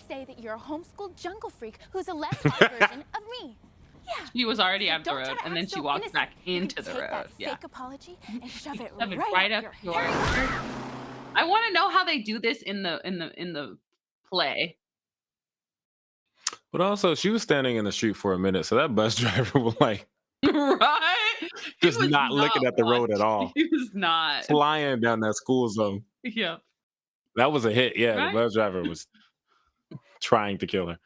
say that you're a homeschooled jungle freak who's a less hot version of me. Yeah. She was already So out the don't try road, to and then act she so walked innocent. back You into can the take road. that Yeah. fake apology and shove it Shove it right up your your. hair. I want to know how they do this in the play. But also, she was standing in the street for a minute, so that bus driver was like Right? He just was not looking at the road at all, He was not. flying down that school zone. Yeah. That was a hit. Yeah, the Right? bus driver was trying to kill her.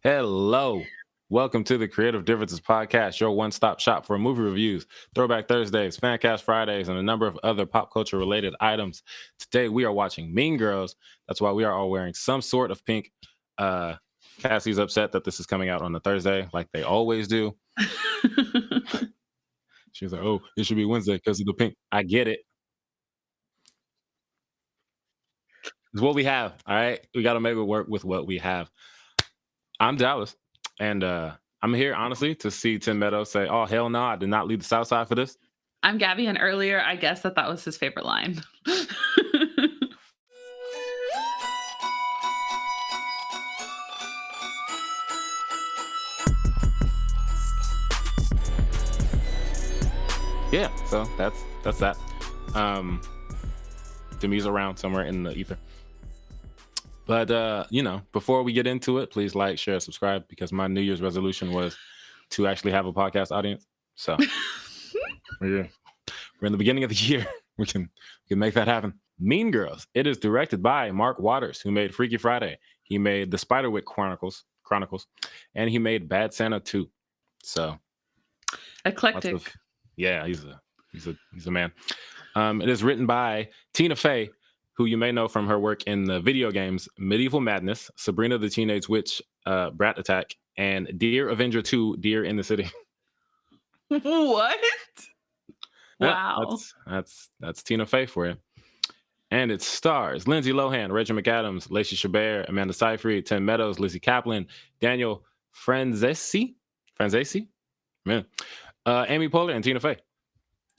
Hello. Welcome to the Creative Differences Podcast, your one-stop shop for movie reviews, Throwback Thursdays, Fancast Fridays, and a number of other pop culture-related items. Today, we are watching Mean Girls. That's why we are all wearing some sort of pink. Cassie's upset that this is coming out on a Thursday, like they always do. She's like, oh, it should be Wednesday because of the pink. I get it. It's what we have, all right? We got to make it work with what we have. I'm Dallas, and I'm here, honestly, to see Tim Meadows say, oh, hell no, I did not leave the South Side for this. I'm Gabby, and earlier I guessed that was his favorite line. Yeah, so that's that. Demi's around somewhere in the ether. But before we get into it, please like, share, subscribe, because my New Year's resolution was to actually have a podcast audience. So we're in the beginning of the year. We can make that happen. Mean Girls. It is directed by Mark Waters, who made Freaky Friday. He made the Spiderwick Chronicles, and he made Bad Santa 2. So Eclectic. Yeah, he's a man. It is written by Tina Fey, who you may know from her work in the video games Medieval Madness, Sabrina the Teenage Witch, Brat Attack, and Dear Avenger 2, Dear in the City. What? Yeah, Wow. That's Tina Fey for you. And it stars Lindsay Lohan, Rachel McAdams, Lacey Chabert, Amanda Seyfried, Tim Meadows, Lizzie Kaplan, Daniel Franzese, man, Amy Poehler, and Tina Fey,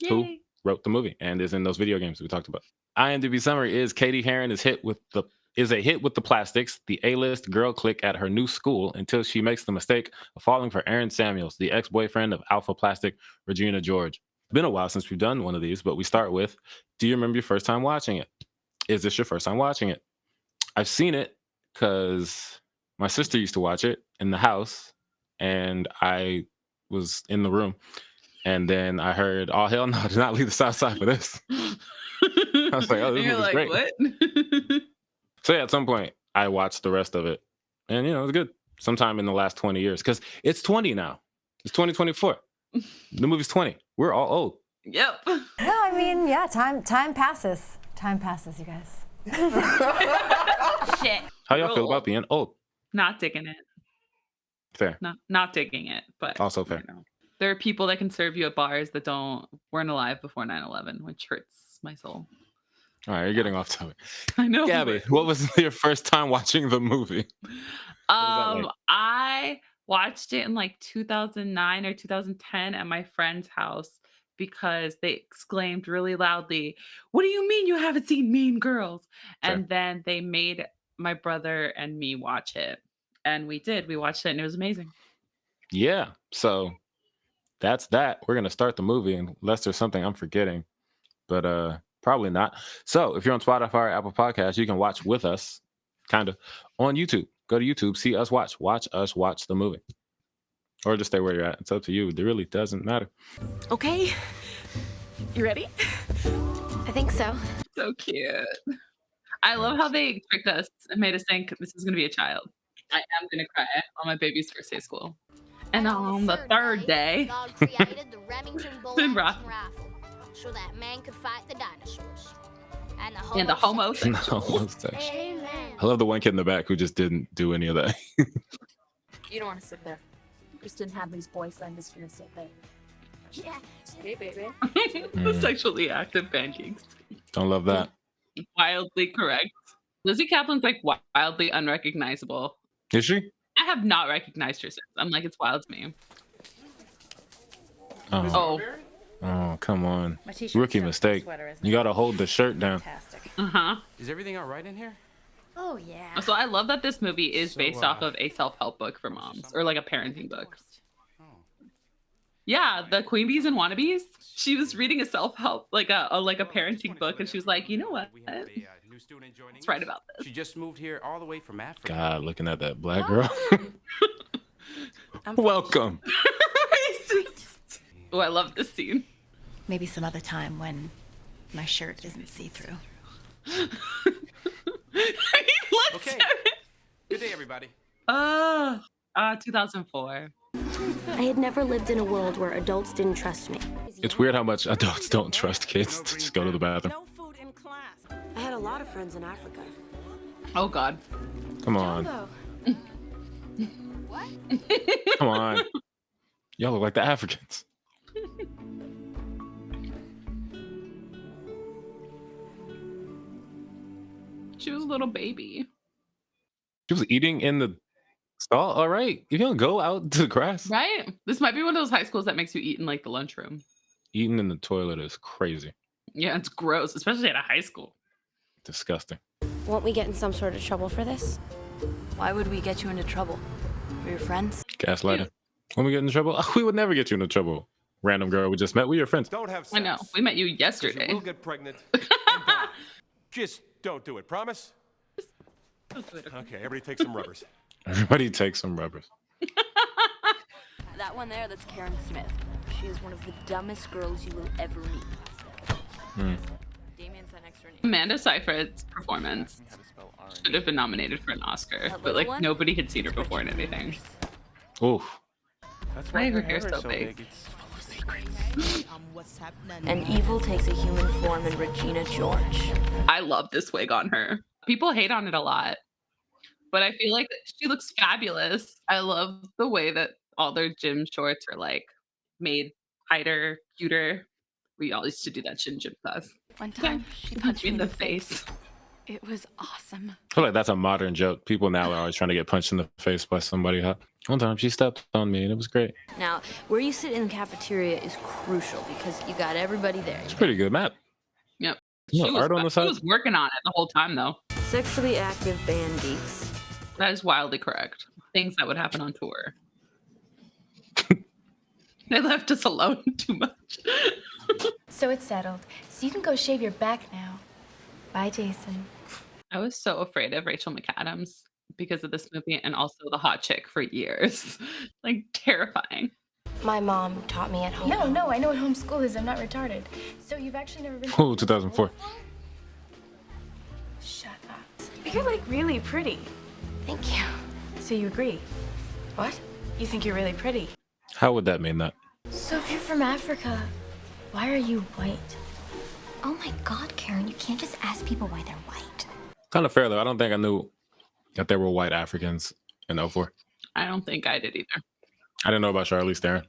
who wrote the movie and is in those video games we talked about. IMDb summary is Katie Heron is a hit with the plastics, the A-list girl clique at her new school, until she makes the mistake of falling for Aaron Samuels, the ex-boyfriend of Alpha Plastic Regina George. It's been a while since we've done one of these, but we start with, do you remember your first time watching it? Is this your first time watching it? I've seen it because my sister used to watch it in the house, and I was in the room. And then I heard, oh, hell no, I did not leave the South Side for this. I was like, oh, this movie's like, great. What? So yeah, at some point, I watched the rest of it. And, it was good. Sometime in the last 20 years. Because it's 20 now. It's 2024. The movie's 20. We're all old. Yep. No, I mean, yeah, time passes. Time passes, you guys. Shit. How y'all feel about being old? Not digging it. Fair. Not digging it, but Also fair. There are people that can serve you at bars that weren't alive before 9/11, which hurts my soul. All right, you're getting off topic. I know. Gabby, what was your first time watching the movie? Like? I watched it in like 2009 or 2010 at my friend's house because they exclaimed really loudly, "What do you mean you haven't seen Mean Girls?" And then they made my brother and me watch it. And we did. We watched it and it was amazing. Yeah. So that's that. We're going to start the movie unless there's something I'm forgetting. But probably not. So if you're on Spotify or Apple Podcasts, you can watch with us, kind of, on YouTube. Go to YouTube, see us watch. Watch us watch the movie. Or just stay where you're at. It's up to you. It really doesn't matter. Okay. You ready? I think so. So cute. I love how they tricked us and made us think this is going to be a child. I am going to cry on my baby's first day of school. And on the third day, God created the Remington Bull Then action rifle so that man could fight the dinosaurs. And the homosexuals. Amen. I love the one kid in the back who just didn't do any of that. You don't want to sit there. Kristen Hadley's boyfriend is going to sit there. Yeah. Hey, baby. The sexually active pancakes. Don't love that. Wildly correct. Lizzie Kaplan's like wildly unrecognizable. Is she? I have not recognized her since. I'm like, it's wild to me. Oh, come on. Rookie mistake. You got to hold the shirt down. Uh-huh. Is everything all right in here? Oh, yeah. So I love that this movie is based off of a self-help book for moms, or like a parenting book. Yeah, the Queen Bees and Wannabes. She was reading a self-help, like a parenting book, and she was like, you know what? Let's write about this. She just moved here all the way from Africa. God, looking at that black girl. Welcome. Oh, I love this scene. Maybe some other time when my shirt isn't see-through. He looks Okay. at it. Good day, everybody. 2004. I had never lived in a world where adults didn't trust me. It's weird how much adults don't trust kids to just go to the bathroom. No food in class. I had a lot of friends in Africa. Oh God. Come on. Come on. Y'all look like the Africans. She was a little baby. She was eating in the stall. All right. You don't go out to the grass. Right? This might be one of those high schools that makes you eat in like the lunchroom. Eating in the toilet is crazy. Yeah, it's gross, especially at a high school. Disgusting. Won't we get in some sort of trouble for this? Why would we get you into trouble? We're your friends? Gaslighting. When we get in trouble, we would never get you into trouble. Random girl we just met. We're your friends. Don't have sex. I know. We met you 'cause yesterday. You will get pregnant and die. Just don't do it. Promise? Okay, everybody take some rubbers. Everybody take some rubbers. That one there, that's Karen Smith. She is one of the dumbest girls you will ever meet. Damien sat next to her name. Amanda Seyfried's performance should have been nominated for an Oscar, but like nobody had seen her before in anything. Oof. That's Why her hair so big? It's And evil takes a human form in Regina George. I love this wig on her. People hate on it a lot, but I feel like she looks fabulous. I love the way that all their gym shorts are like made tighter, cuter. We all used to do that shit in gym class. One time, she punched me in the face. It was awesome. I feel like that's a modern joke. People now are always trying to get punched in the face by somebody. One time she stepped on me and it was great. Now, where you sit in the cafeteria is crucial because you got everybody there. It's pretty good map. Yep. You know, art on the She side. was working on it the whole time though. Sexually active band geeks. That is wildly correct. Things that would happen on tour. They left us alone too much. So it's settled. So you can go shave your back now. Bye, Jason. I was so afraid of Rachel McAdams because of this movie and also the hot chick for years. Like terrifying. My mom taught me at home. No, I know what homeschool is. I'm not retarded. So you've actually never been. Oh, 2004. Shut up. You're like really pretty. Thank you. So you agree? What? You think you're really pretty? How would that mean that? So if you're from Africa, why are you white? Oh my God, Karen, you can't just ask people why they're white. Kind of fair though. I don't think I knew that there were white Africans in 04. I don't think I did either. I didn't know about Charlize Theron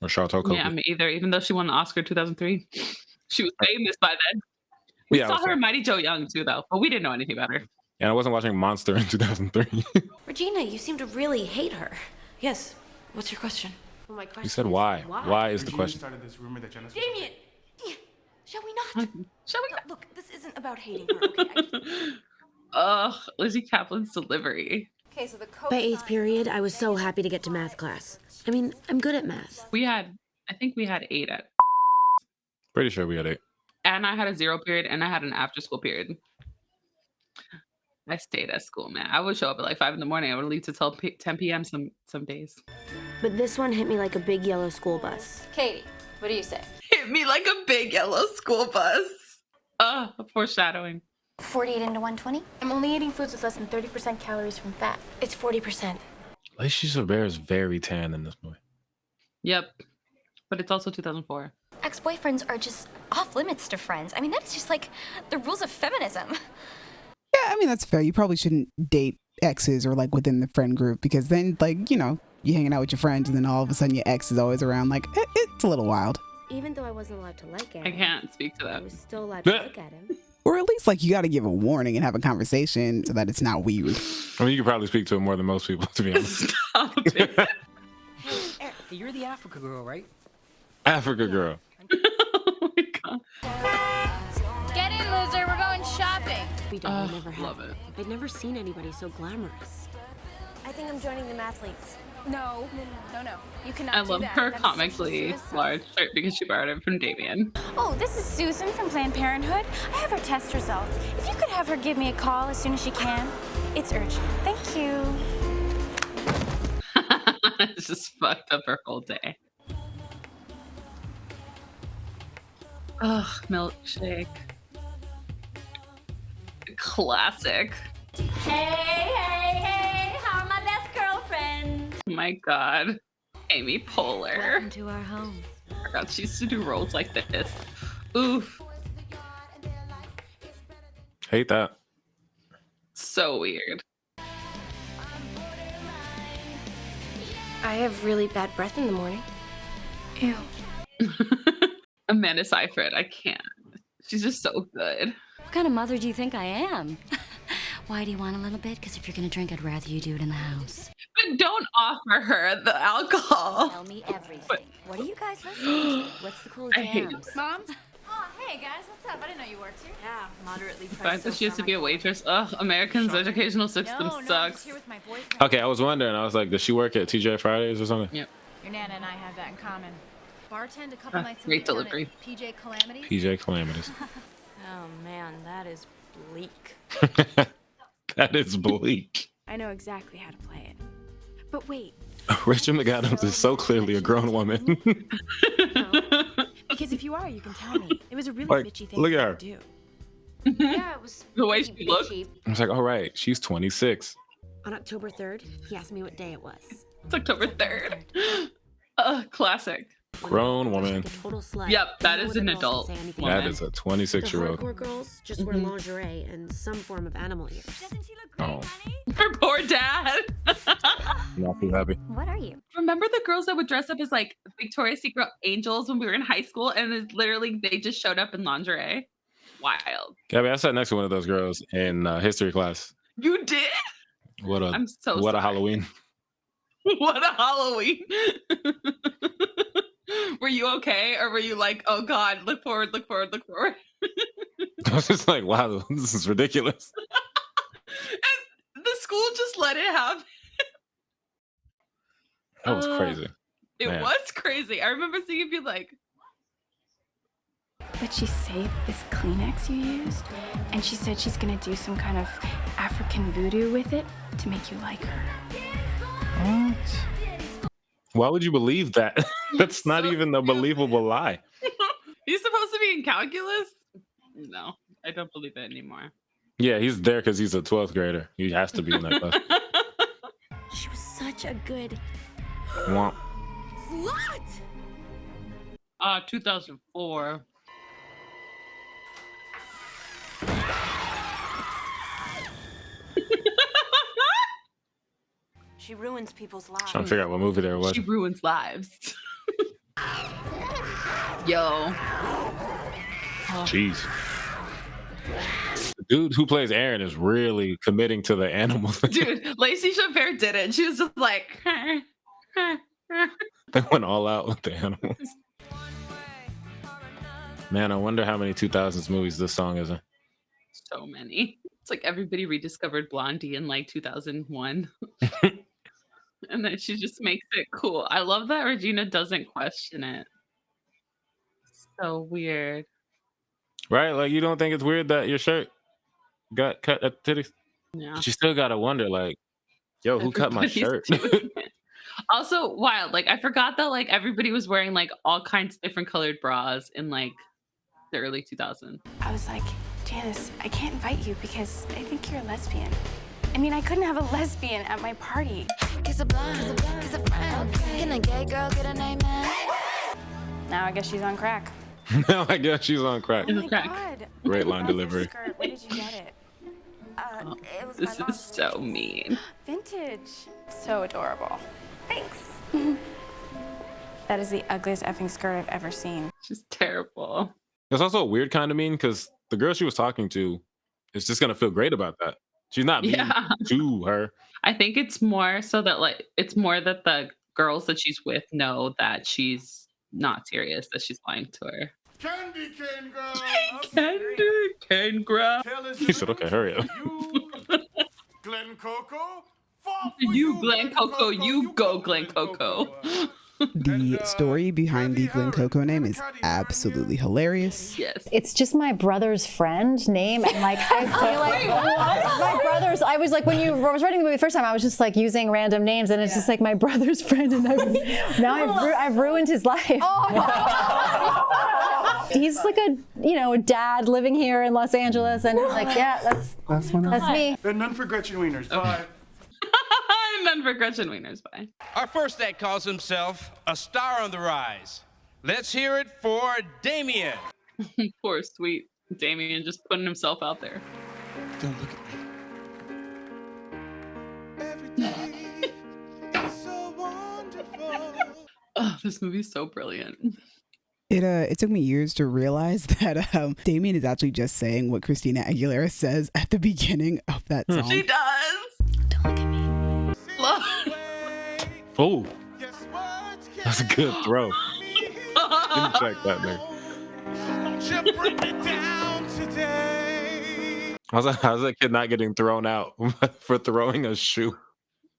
or Charlton Copley. Yeah, me either. Even though she won the Oscar 2003, she was famous by then. We Yeah, saw her in Mighty Joe Young too, though, but we didn't know anything about her. And I wasn't watching Monster in 2003. Regina, you seem to really hate her. Yes. What's your question? Well, my question You said is, why? Why is the question? started this rumor that Jenna's Damien! Shall we not? Shall we? Look, this isn't about hating her, okay? Ugh, Lizzie Kaplan's delivery. Okay, so the By 8th period, I was so happy to get to math class. I mean, I'm good at math. I think we had 8 at, Pretty sure we had 8. and I had a 0 period, and I had an after school period. I stayed at school, man. I would show up at like 5 in the morning. I would leave till 10 p.m. some days. But this one hit me like a big yellow school bus. Katie, what do you say? Hit me like a big yellow school bus. Foreshadowing. 48 into 120? I'm only eating foods with less than 30% calories from fat. It's 40%. Lacey Chabert is very tan in this movie. Yep, but it's also 2004. Ex-boyfriends are just off limits to friends. I mean, that is just like the rules of feminism. Yeah, I mean, that's fair. You probably shouldn't date exes or like within the friend group because then like, you know, you're hanging out with your friends and then all of a sudden your ex is always around. Like, it's a little wild. Even though I wasn't allowed to like him, I can't speak to I that. was still allowed to look at him. Or at least like you got to give a warning and have a conversation so that it's not weird. I mean, you could probably speak to him more than most people, to be honest. Stop it. Hey, you're the Africa girl, right? Africa girl. Oh my God. Get in, loser. We're going shopping. We don't. We never have. Love it. I'd never seen anybody so glamorous. I think I'm joining the mathletes. No. You cannot I do love that. her That's comically social suicide. large shirt because she borrowed it from Damien. Oh, this is Susan from Planned Parenthood. I have her test results. If you could have her give me a call as soon as she can. It's urgent. Thank you. It's just fucked up her whole day. Ugh, milkshake. Classic. Hey, how are my best girlfriends? Oh my god. Amy Poehler. Welcome to our home. I forgot she used to do roles like this. Oof. Hate that. So weird. I have really bad breath in the morning. Ew. Amanda Seyfried, I can't. She's just so good. What kind of mother do you think I am? Why do you want a little bit? Because if you're gonna drink, I'd rather you do it in the house. But don't offer her the alcohol. Tell me everything. What are you guys listening to? What's the cool I hate jams? Mom? Oh, hey guys, what's up? I didn't know you worked here. Yeah, moderately The fact that she used to be a waitress. Ugh, Americans' educational system No, I'm just sucks. here with my boyfriend. Okay, I was wondering. I was like, does she work at TJ Fridays or something? Yep. Your Nana and I have that in common. Bartend a couple nights a great week down delivery. at PJ Calamities. PJ Calamities. Oh man, that is bleak. That is bleak. I know exactly how to play it. But wait, Rachel McAdams is so clearly a grown woman. because if you are, you can tell me. It was a really Like, bitchy thing look for at you her. to do. Yeah, it was The way pretty she looked. bitchy. I was like, all right, she's 26. On October 3rd, he asked me what day it was. It's October 3rd. Classic. Grown woman. Like a total slut. Yep, that No is other an girls can adult say anything woman. That is a The 26-year-old. hardcore girls just wear lingerie and some form of animal ears. Doesn't she look great, Oh. honey? Her poor dad. Not too happy. What are you? Remember the girls that would dress up as like Victoria's Secret angels when we were in high school, and it's literally they just showed up in lingerie? Wild. Gabby, I sat next to one of those girls in history class. You did? What a I'm so what a sorry. Halloween. What a Halloween. Were you okay? Or were you like, oh God, look forward, look forward, look forward? I was just like, wow, this is ridiculous. And the school just let it happen. That was crazy. It Man. was crazy. I remember seeing it be like, But she saved this Kleenex you used, and she said she's gonna do some kind of African voodoo with it to make you like her. Why would you believe that? That's not So even a believable lie. he's supposed to be in calculus? No, I don't believe it anymore. Yeah, he's there because he's a 12th grader. He has to be in that class. She was such a good. Womp. 2004. She ruins people's lives. Trying to figure out what movie there was. She ruins lives. Yo. Jeez. The dude who plays Aaron is really committing to the animal thing. Dude, Lacey Chabert did it. She was just like, They went all out with the animals. Man, I wonder how many 2000s movies this song is in. so many. It's like everybody rediscovered Blondie in like 2001. And then she just makes it cool. I love that Regina doesn't question it. So weird. Right? Like, you don't think it's weird that your shirt got cut at the titties? Yeah. But you still got to wonder, like, yo, who cut my Everybody's shirt? doing it. Also, wild. Like, I forgot that like everybody was wearing like all kinds of different colored bras in like the early 2000s. I was like, Janice, I can't invite you because I think you're a lesbian. I mean, I couldn't have a lesbian at my party. Kiss a blind, kiss a friend. Can a gay girl get a name, man? Now I guess she's on crack. Now I guess she's on crack. Oh my Crack. God. Great line I love your delivery. skirt. Where did you get it? It was This my is mom's so mean. vintage. So adorable. Thanks. That is the ugliest effing skirt I've ever seen. Just terrible. It's also a weird kind of mean because the girl she was talking to is just going to feel great about that. She's not mean Yeah. to her. I think it's more so that like it's more that the girls that she's with know that she's not serious, that she's lying to her. Candy cane girl. Candy cane grab. He said, okay, hurry up. Glen Coco. Fall for You, Glen Coco. You go, Glen Coco. The story behind the Glen Coco name is absolutely hilarious. Yes. It's just my brother's friend name, and like I feel like my brother's. I was like, when I was writing the movie the first time, I was just like using random names, and it's just like my brother's friend, and I've ruined his life. He's like a dad living here in Los Angeles, and he's like, yeah, that's me. And none for Gretchen Wieners. Bye. None for Gretchen Wieners. Bye. Our first act calls himself a star on the rise. Let's hear it for Damien. Poor sweet Damien just putting himself out there. Don't look at me. Every day is so wonderful. Oh, this movie's so brilliant. It took me years to realize that Damien is actually just saying what Christina Aguilera says at the beginning of that song. She does. Don't look at me. Oh, that's a good throw. Didn't check that, man. How's that kid not getting thrown out for throwing a shoe?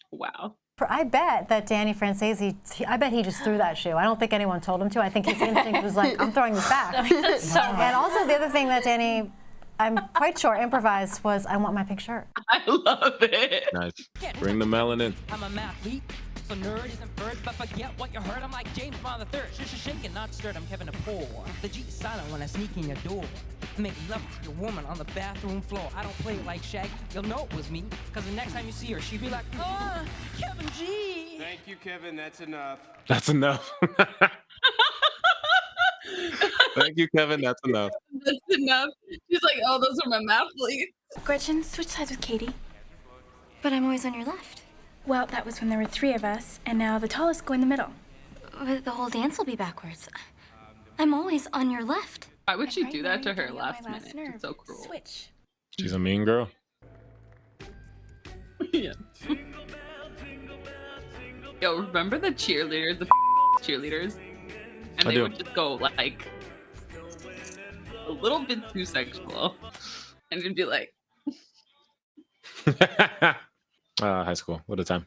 Wow. I bet that Danny Francesi, I bet he just threw that shoe. I don't think anyone told him to. I think his instinct was like, I'm throwing this back. And also the other thing that Danny, I'm quite sure, improvised was, I want my pink shirt. I love it. Nice. Bring the melanin. I'm a mathlete, so nerd isn't bird, but forget what you heard. I'm like James Bond III, shaking, not stirred. I'm Kevin DePaul. The G is silent when I sneak in your door. Make love to your woman on the bathroom floor. I don't play it like Shaggy. You'll know it was me, because the next time you see her, she'll be like, Kevin G. Thank you, Kevin. That's enough. That's enough. Thank you, Kevin. That's enough. That's enough. She's like, oh, those are my mathletes. Gretchen, switch sides with Katie. But I'm always on your left. Well, that was when there were 3 of us, and now the tallest go in the middle. But the whole dance will be backwards. I'm always on your left. Why would she Right do now that to you're her getting on last my minute? nerve. It's so cruel. Switch. She's a mean girl. Yeah. Yo, remember the cheerleaders, the cheerleaders? And I they do. would just go like a little bit too sexual. And it'd be like, High school. What a time.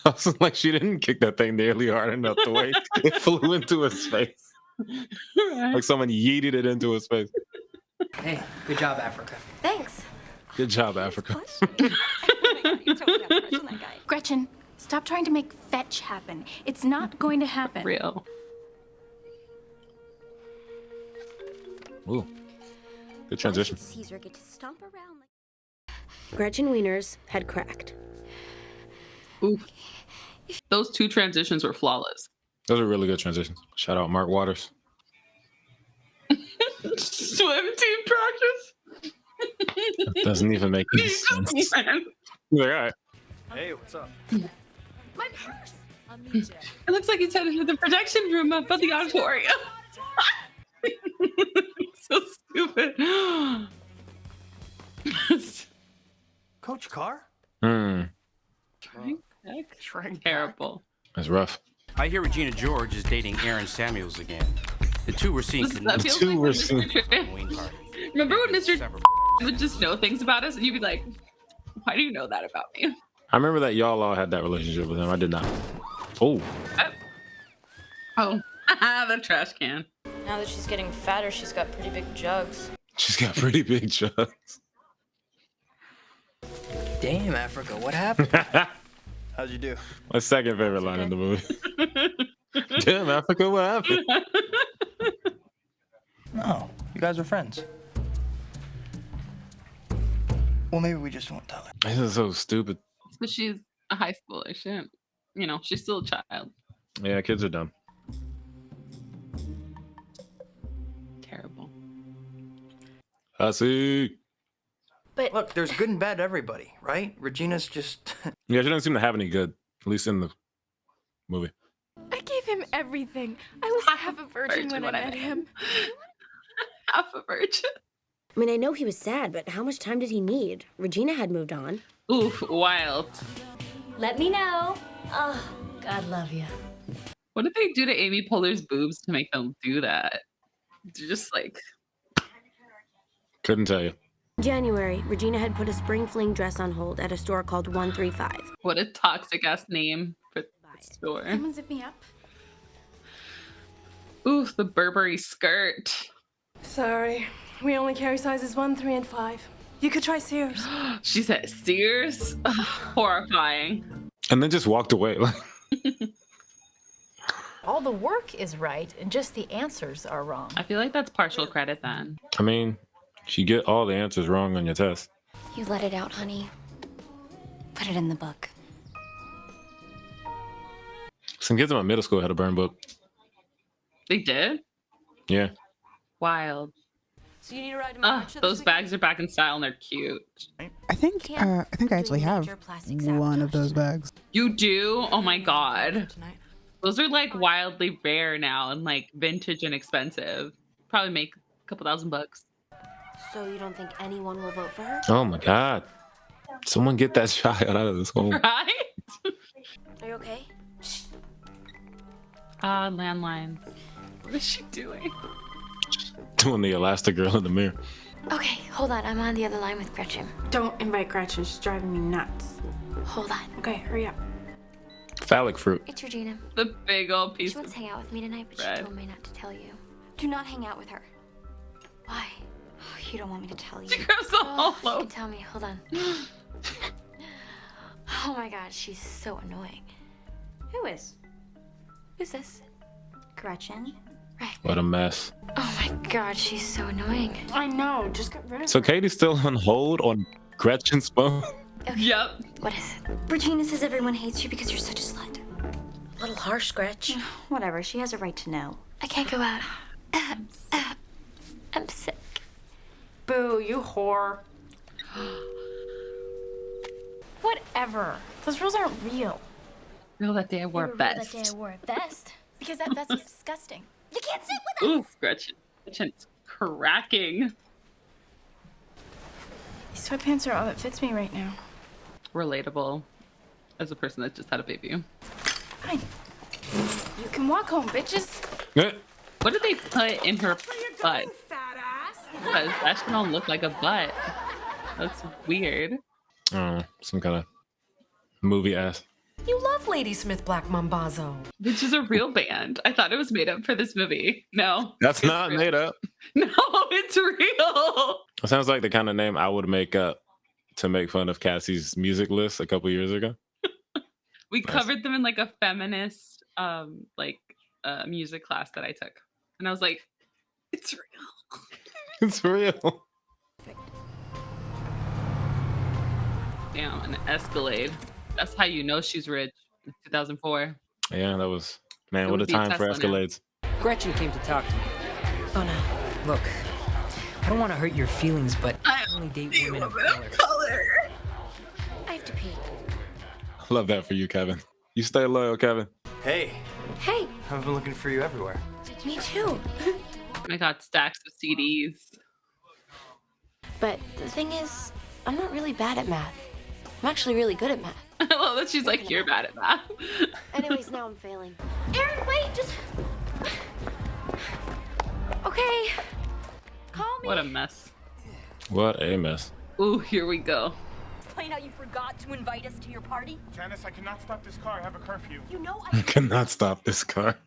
I was like, she didn't kick that thing nearly hard enough the way it flew into his face. Like someone yeeted it into his face. Hey, good job, Africa. Thanks. Good job, Africa. Gretchen, stop trying to make fetch happen. It's not going to happen. real. Ooh. Good transition. Caesar get to stomp around like... Gretchen Wieners had cracked. Oof. Those 2 transitions were flawless. Those are really good transitions. Shout out Mark Waters. Swim team practice. That doesn't even make any sense. He's like, all right. Hey, what's up? My purse. I'll meet you. It looks like he's headed to the projection room up at the auditorium. So stupid. Coach Carr? Terrible. That's rough. I hear Regina George is dating Aaron Samuels again. The two were seen That feels like when Mr. Remember when Mr. would just know things about us and you'd be like, why do you know that about me? I remember that y'all all had that relationship with him. I did not. Oh. Oh, the trash can. Now that she's getting fatter, she's got pretty big jugs. She's got pretty big jugs. Damn, Africa, what happened? How'd you do? My second favorite line in the movie. Damn, Africa, what happened? No, you guys are friends. Well, maybe we just won't tell her. This is so stupid. But she's a high schooler. She didn't, she's still a child. Yeah, kids are dumb. Terrible. Hussy. But Look, there's good and bad to everybody, right? Regina's just... Yeah, she doesn't seem to have any good, at least in the movie. I gave him everything. I was half a virgin when I met him. Half a virgin. I mean, I know he was sad, but how much time did he need? Regina had moved on. Oof, wild. Let me know. Oh, God love you. What did they do to Amy Poehler's boobs to make them do that? Just like Couldn't tell you. January, Regina had put a spring fling dress on hold at a store called 135. what a toxic ass name for the store. Someone zip me up. Oof, the Burberry skirt. Sorry, we only carry sizes 1, 3, and 5. You could try Sears. She said Sears? Ugh, horrifying. And then just walked away. All the work is right, and just the answers are wrong. I feel like that's partial credit then. I mean, you get all the answers wrong on your test. You let it out, honey. Put it in the book. Some kids in my middle school had a burn book. They did? Yeah. Wild. So you need to ride to my Those bags are back in style and they're cute. I think I actually have one of those bags. You do? Oh my god. Those are like wildly rare now and like vintage and expensive. Probably make a couple $1,000. So you don't think anyone will vote for her? Oh my god. Someone get that child out of this home. Right? Are you okay? Landline. What is she doing? Doing the Elastic Girl in the mirror. Okay, hold on. I'm on the other line with Gretchen. Don't invite Gretchen. She's driving me nuts. Hold on. Okay, hurry up. Phallic fruit. It's Regina. The big old piece She wants to hang out with me tonight, but bread. she told me not to tell you. Do not hang out with her. Why? Oh, you don't want me to tell you. She grabs the whole You loaf. can tell me. Hold on. Oh my god, she's so annoying. Who is? Who's this? Gretchen. Right. What a mess. Oh my god, she's so annoying. I know. Just get rid of So her. Katie's still on hold on Gretchen's phone? Okay. Yep. What is it? Regina says everyone hates you because you're such a slut. A little harsh, Gretch. Whatever, she has a right to know. I can't go out. I'm sick. Boo, you whore. Whatever. Those rules aren't real. Real that day I wore a vest. That day I wore a vest. Because that vest was disgusting. You can't sit with us. Ooh, Gretchen. Gretchen's cracking. These sweatpants are all that fits me right now. Relatable. As a person that just had a baby. Fine. You can walk home, bitches. What did they put in her butt? Because that shit don't look like a butt. That's weird. Oh, some kind of movie ass. You love Ladysmith Black Mambazo. Which is a real band. I thought it was made up for this movie. No. That's not real. made up. No, it's real. It sounds like the kind of name I would make up to make fun of Cassie's music list a couple years ago. We covered them in like a feminist music class that I took. And I was like, it's real. It's real. Damn, an Escalade. That's how you know she's rich. 2004. Yeah, that was, man, It what a would be a time for Tesla now. Escalades. Gretchen came to talk to me. Oh no. Look, I don't want to hurt your feelings, but I only date women of color. I have to pee. Love that for you, Kevin. You stay loyal, Kevin. Hey, Hey, I've been looking for you everywhere. me too. I got stacks of CDs. But the thing is, I'm not really bad at math. I'm actually really good at math. I love that she's like, you're bad at math. Anyways, now I'm failing. Aaron, wait, just. Okay. Call me. What a mess. What a mess. Ooh, here we go. Explain how you forgot to invite us to your party. Janice, I cannot stop this car. I have a curfew. You know I cannot stop this car.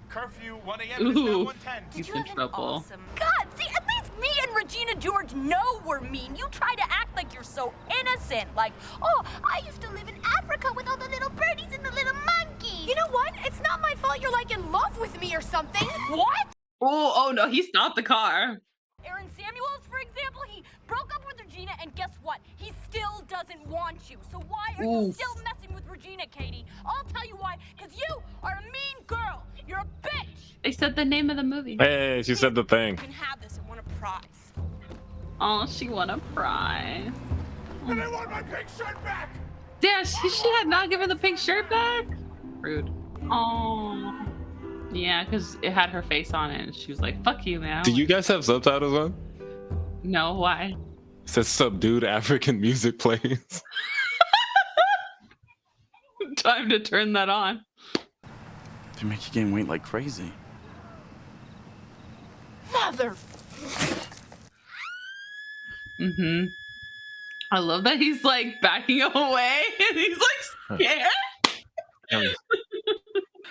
Curfew, 1 a.m. It is now Ooh, 1:10. he's in trouble. God, see, at least me and Regina George know we're mean. You try to act like you're so innocent. Like, oh, I used to live in Africa with all the little birdies and the little monkeys. You know what? It's not my fault you're like in love with me or something. What? Oh no, he stopped the car. Aaron Samuels, for example, he broke up with Regina, and guess what? He still doesn't want you. So why are you Oof. still messing with Regina, Katie? I'll tell you why. Because you are a mean girl. You're a bitch. They said the name of the movie. Hey, she said the thing. You can have this and won a prize. Oh, she won a prize. And I want my pink shirt back! Yeah, she had not given the pink shirt back? Rude. Oh. Yeah, because it had her face on it, and she was like, fuck you, man. Do you guys have subtitles on? No, why? It says subdued African music plays. Time to turn that on. They make you gain weight like crazy. Mother. Mm-hmm. I love that he's like backing away and he's like scared.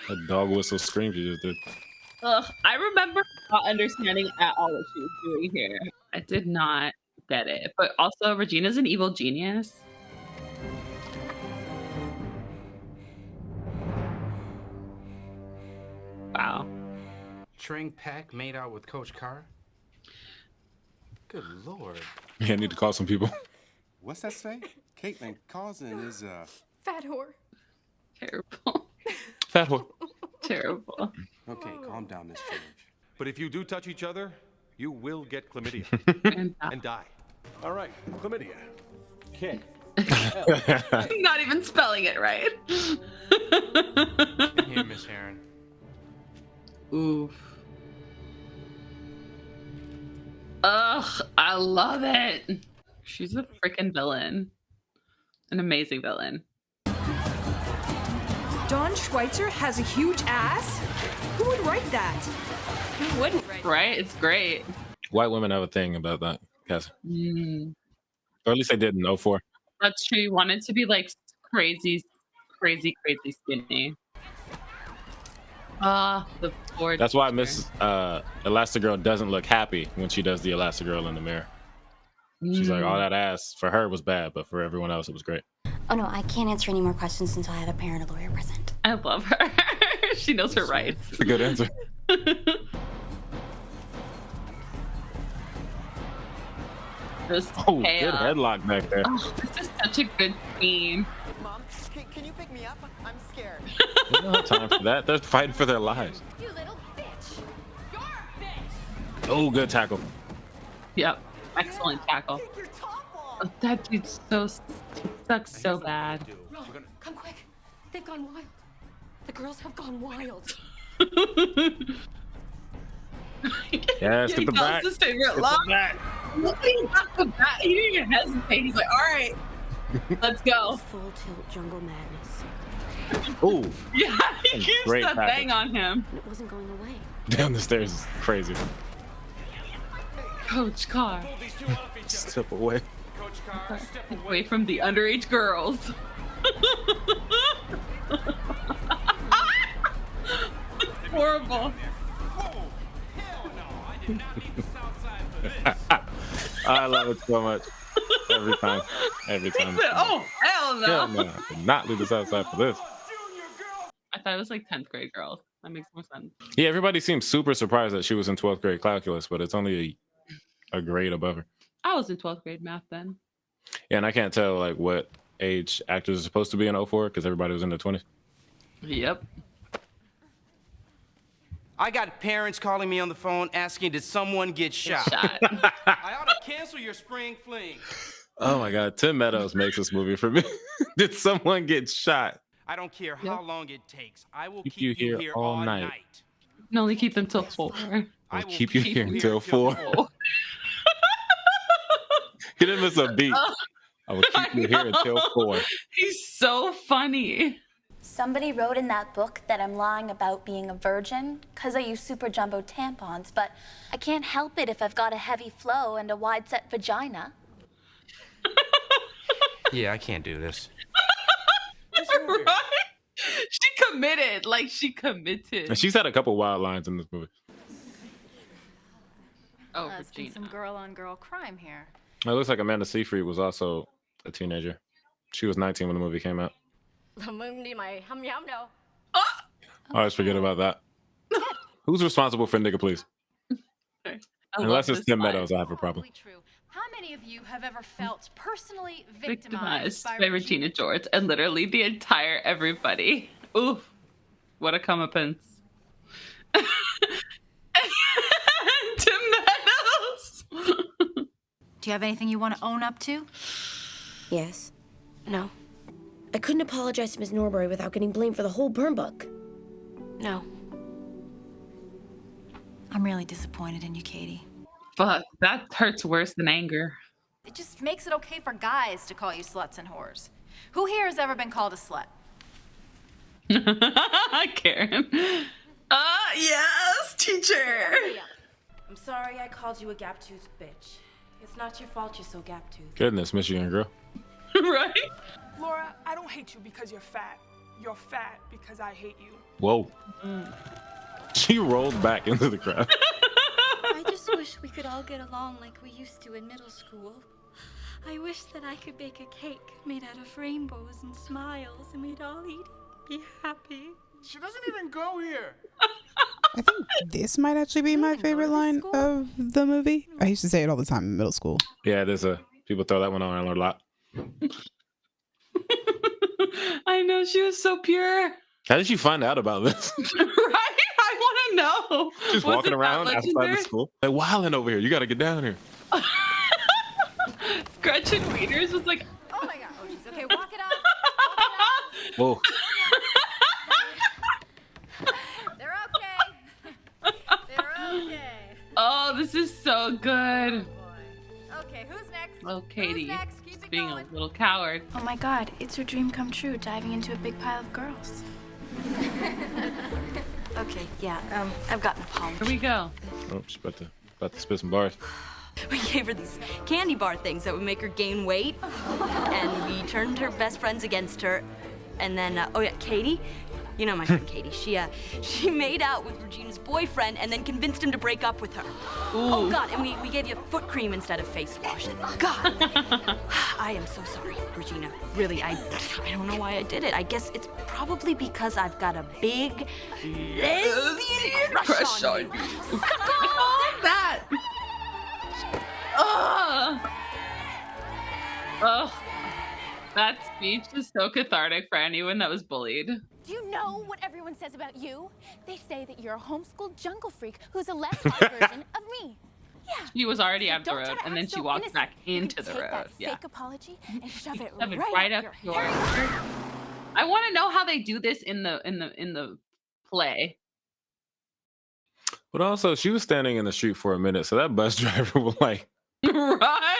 A dog whistle scream you just did. Ugh, I remember not understanding at all what she was doing here. I did not get it. But also, Regina's an evil genius. Wow. Train pack made out with Coach Carr? Good lord. Yeah, I need to call some people. What's that say? Caitlin Cousin is Fat whore. Terrible. Fat whore. Terrible. Okay, calm down, Miss George. But if you do touch each other, you will get chlamydia and die. All right, chlamydia. K. Not even spelling it right. Here, Miss Heron. Oof. Ugh, I love it. She's a freaking villain. An amazing villain. Dawn Schweitzer has a huge ass? Who would write that? Who wouldn't write? Right? It's great. White women have a thing about that, Cassie. Or at least they did in 04. That's true. You wanted to be like crazy skinny. The Ford. That's why Miss Elastigirl doesn't look happy when she does the Elastigirl in the mirror. She's like, all that ass for her was bad, but for everyone else, it was great. Oh no, I can't answer any more questions until I have a parent or lawyer present. I love her. She knows her rights. It's a good answer. Oh, good headlock back there. Oh, this is such a good scene. Mom, can you pick me up? I'm scared. They don't have time for that. They're fighting for their lives. You little bitch. You're a bitch. Oh, good tackle. Yep. Excellent tackle. Oh, that dude's so sucks so bad. Ron, come quick. They've gone wild. The girls have gone wild. Yes, get the back. His favorite Get the line. back. Look, he got the back. He didn't even hesitate. He's like, all right, let's go. Full tilt jungle madness. Oh. Yeah, he keeps Great that tackle. bang on him. And it wasn't going away. Down the stairs is crazy. Coach Carr. Step away. Away from the underage girls. It's horrible. I love it so much. Every time. Every time. He said, oh, hell no. Hell no. I did not leave this outside for this. I thought it was like 10th grade girls. That makes more sense. Yeah, everybody seems super surprised that she was in 12th grade calculus, but it's only a grade above her. I was in 12th grade math then. Yeah, and I can't tell like what age actors are supposed to be in 04 because everybody was in their 20s. Yep. I got parents calling me on the phone asking, did someone get shot? I ought to cancel your spring fling. Oh my God, Tim Meadows makes this movie for me. Did someone get shot? I don't care how long it takes. I will Keep you here all night. You can only keep them till 4. I'll keep you here until 4. He didn't miss a beat. I will keep you here until 4. He's so funny. Somebody wrote in that book that I'm lying about being a virgin because I use super jumbo tampons, but I can't help it if I've got a heavy flow and a wide set vagina. Yeah, I can't do this. Right? She committed. Like, she committed. And she's had a couple wild lines in this movie. Oh, It's been some girl-on-girl crime here. It looks like Amanda Seyfried was also a teenager. She was 19 when the movie came out. I always forget about that. Who's responsible for Nigga Please? Unless it's Tim Meadows, I have a problem. How many of you have ever felt personally Victimized by Regina George and literally the entire everybody. Oof. What a comeuppance. Tim Meadows. Do you have anything you want to own up to? Yes. No. I couldn't apologize to Ms. Norbury without getting blamed for the whole burn book. No. I'm really disappointed in you, Katie. Fuck, that hurts worse than anger. It just makes it okay for guys to call you sluts and whores. Who here has ever been called a slut? Karen. Yes, teacher. I'm sorry I called you a gap-toothed bitch. It's not your fault you're so gap-toothed. Goodness, Michigan girl. Right? Laura, I don't hate you because you're fat. You're fat because I hate you. Whoa. She rolled back into the crowd. I just wish we could all get along like we used to in middle school. I wish that I could bake a cake made out of rainbows and smiles, and we'd all eat it, be happy. She doesn't even go here. I think this might actually be my favorite line of the movie. I used to say it all the time in middle school. Yeah, people throw that one on a lot. I know, she was so pure. How did you find out about this? Right? I want to know. Just Was walking it that around outside the legendary? school. Like, wilding over here. You got to get down here. Gretchen Wieners was like, Oh my God. Oh, geez. Okay, walk it off. Whoa. They're okay. They're okay. oh, this is so good. Okay, who's next? Oh, Katie. Who's next? Keep Just it being going. a little coward. Oh my God, it's her dream come true, diving into a big pile of girls. Okay, yeah, I've got an apology. Here we go. Oh, she's about to spit some bars. We gave her these candy bar things that would make her gain weight, and we turned her best friends against her. And then, oh yeah, Katie, you know my friend Katie. She made out with Regina's boyfriend and then convinced him to break up with her. Oh God, and we gave you foot cream instead of face wash. God, I am so sorry, Regina. Really, I don't know why I did it. I guess it's probably because I've got a big lesbian crush on you. All that. Ugh. Ugh. That speech is so cathartic for anyone that was bullied. Do you know what everyone says about you? They say that you're a homeschooled jungle freak who's a less hot version of me. Yeah. She was already So out the don't try road, to and then act she so walked innocent. back You into can the take road. that Yeah. fake apology and shove it Shove it right, right up up your your. hair. I want to know how they do this in the play. But also, she was standing in the street for a minute, so that bus driver was like, Right?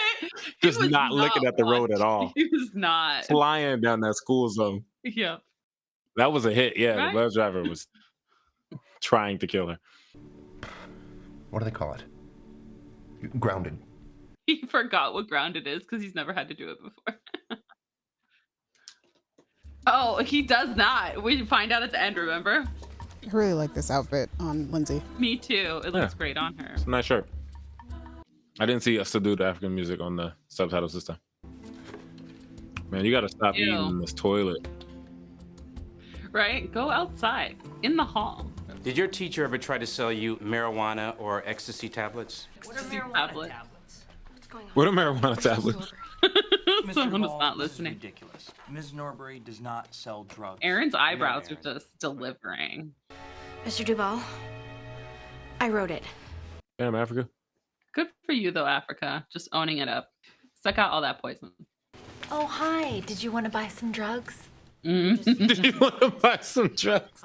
just not looking at the road at all. He was not. Flying down that school zone. Yeah. That was a hit. Yeah, Right? the bus driver was trying to kill her. What do they call it? Grounded. He forgot what grounded is because he's never had to do it before. Oh, he does not. We find out at the end, remember? I really like this outfit on Lindsay. Me too. It looks Yeah. great on her. It's a nice shirt. I didn't see subdued African music on the subtitles this time. Man, you got to stop Ew. eating in this toilet. Right? Go outside in the hall. Did your teacher ever try to sell you marijuana or ecstasy tablets? Ecstasy tablet. What a marijuana tablet. Someone was Hall, not this is listening. ridiculous. Ms. Norbury does not sell drugs. Aaron's eyebrows are just delivering. Mr. Duval, I wrote it. Damn, Africa. Good for you, though, Africa. Just owning it up. Suck out all that poison. Oh, hi. Did you want to buy some drugs? Did you want to buy some drugs?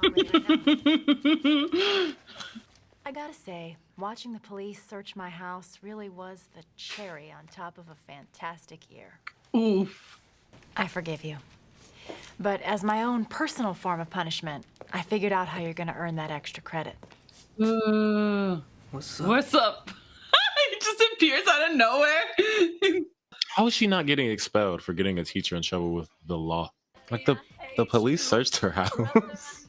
I gotta say, watching the police search my house really was the cherry on top of a fantastic year. Oof. I forgive you. But as my own personal form of punishment, I figured out how you're gonna earn that extra credit. What's up? What's up? He just appears out of nowhere. How is she not getting expelled for getting a teacher in trouble with the law? Like the police searched her house.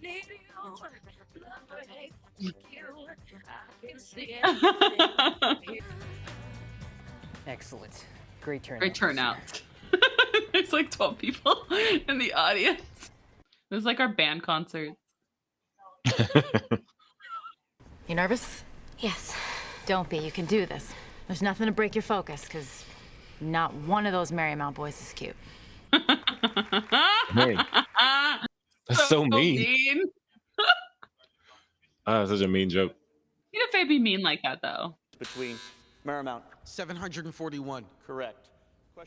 Excellent. Great turnout. Great turnout. There's like 12 people in the audience. It was like our band concert. You nervous? Yes. Don't be. You can do this. There's nothing to break your focus, because not one of those Marymount boys is cute. Hey, that's so mean. Such a mean joke. Tina Fey be mean like that, though. Between Marymount. 741. Correct.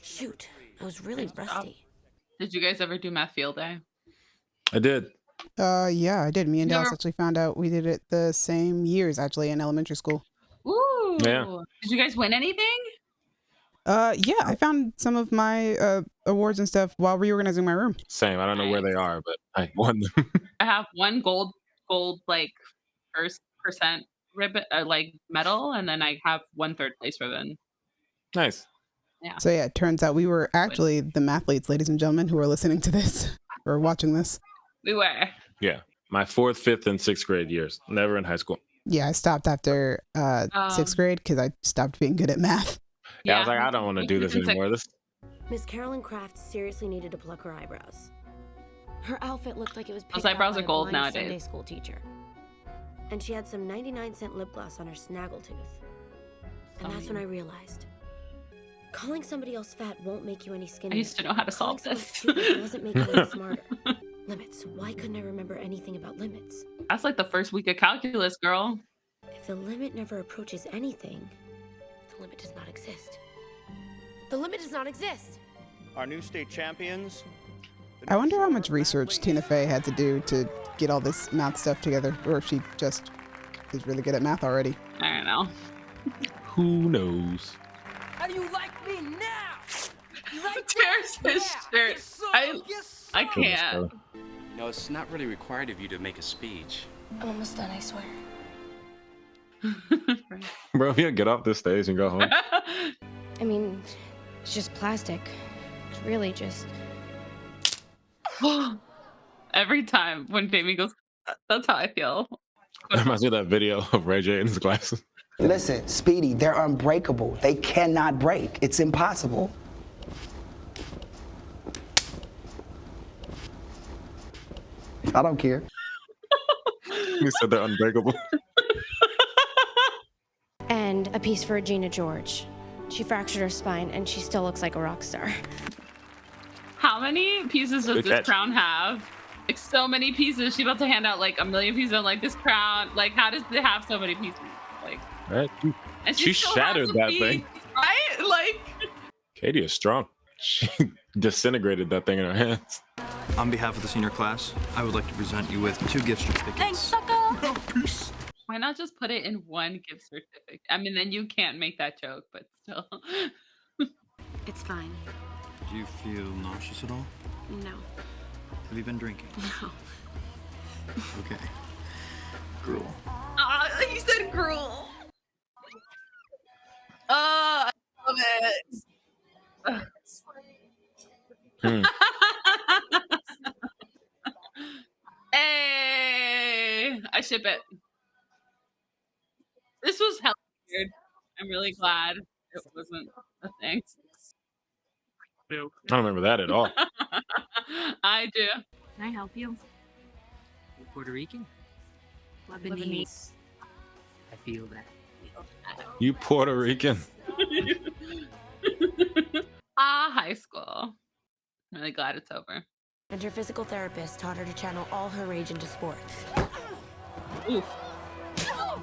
Shoot, I was really rusty. Did you guys ever do math field day? I did. Yeah, I did. Me and You Dallas ever- actually found out we did it the same years actually in elementary school. Ooh. Yeah. Did you guys win anything? Yeah, I found some of my awards and stuff while reorganizing my room. Same. I don't know where they are, but I won them. I have one gold like first percent ribbon, like medal, and then I have one third place ribbon. Nice. Yeah. So yeah, it turns out we were actually the mathletes, ladies and gentlemen, who are listening to this or watching this. We were. Yeah. My 4th, 5th, and 6th grade years. Never in high school. Yeah, I stopped after 6th grade because I stopped being good at math. Yeah, I was like, I don't want to do this anymore. Miss Carolyn Kraft seriously needed to pluck her eyebrows. Her outfit looked like it was picked Those out eyebrows by are a gold blind nowadays. Sunday school teacher. And she had some 99-cent lip gloss on her snaggletooth. And that's when I realized, calling somebody else fat won't make you any skinnier. I used to know how to solve Calling this. someone stupid doesn't make you any smarter. Limits. Why couldn't I remember anything about limits? That's like the first week of calculus, girl. If the limit never approaches anything, the limit does not exist. The limit does not exist. Our new state champions. I wonder how much research Tina Fey had to do to get all this math stuff together, or if she just is really good at math already. I don't know. Who knows? How do you like me now? You like Tears his shirt. I can't. No, it's not really required of you to make a speech. I'm almost done, I swear. Bro, if you get off this stage and go home. I mean, it's just plastic. It's really just... Every time when Jamie goes, that's how I feel. That reminds me of that video of Ray J in his glasses. Listen, Speedy, they're unbreakable. They cannot break. It's impossible. I don't care. You said they're unbreakable. And a piece for Regina George. She fractured her spine and she still looks like a rock star. How many pieces does Good this catch. crown have? Like so many pieces. She's about to hand out like 1 million pieces of like this crown. Like how does it have so many pieces? Like Right? and She still shattered has a that piece, thing. right? Like Katie is strong. She disintegrated that thing in her hands. On behalf of the senior class, I would like to present you with 2 gift certificates. thanks, sucker. Why not just put it in one gift certificate? I mean, then you can't make that joke, but still. It's fine. Do you feel nauseous at all? No. Have you been drinking? No. Okay. Gruel. You said gruel. I love it. Hey, I ship it. This was hella weird. I'm really glad it wasn't a thing. I don't remember that at all. I do. Can I help you? You Puerto Rican? Lebanese. I feel that. You Puerto Rican. High school. I'm really glad it's over. And her physical therapist taught her to channel all her rage into sports. Oof.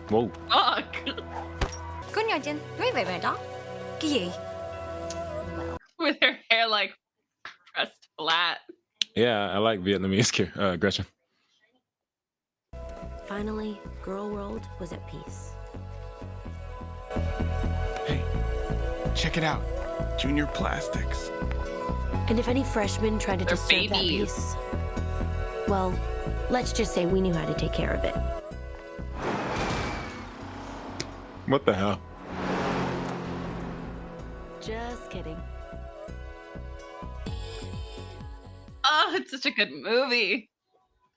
Whoa. Fuck. With her hair like pressed flat. Yeah, I like Vietnamese, Gretchen. Finally, Girl World was at peace. Check it out. Junior Plastics. And if any freshmen tried to They're disturb that babies. peace, well, let's just say we knew how to take care of it. What the hell? Just kidding. Oh, it's such a good movie.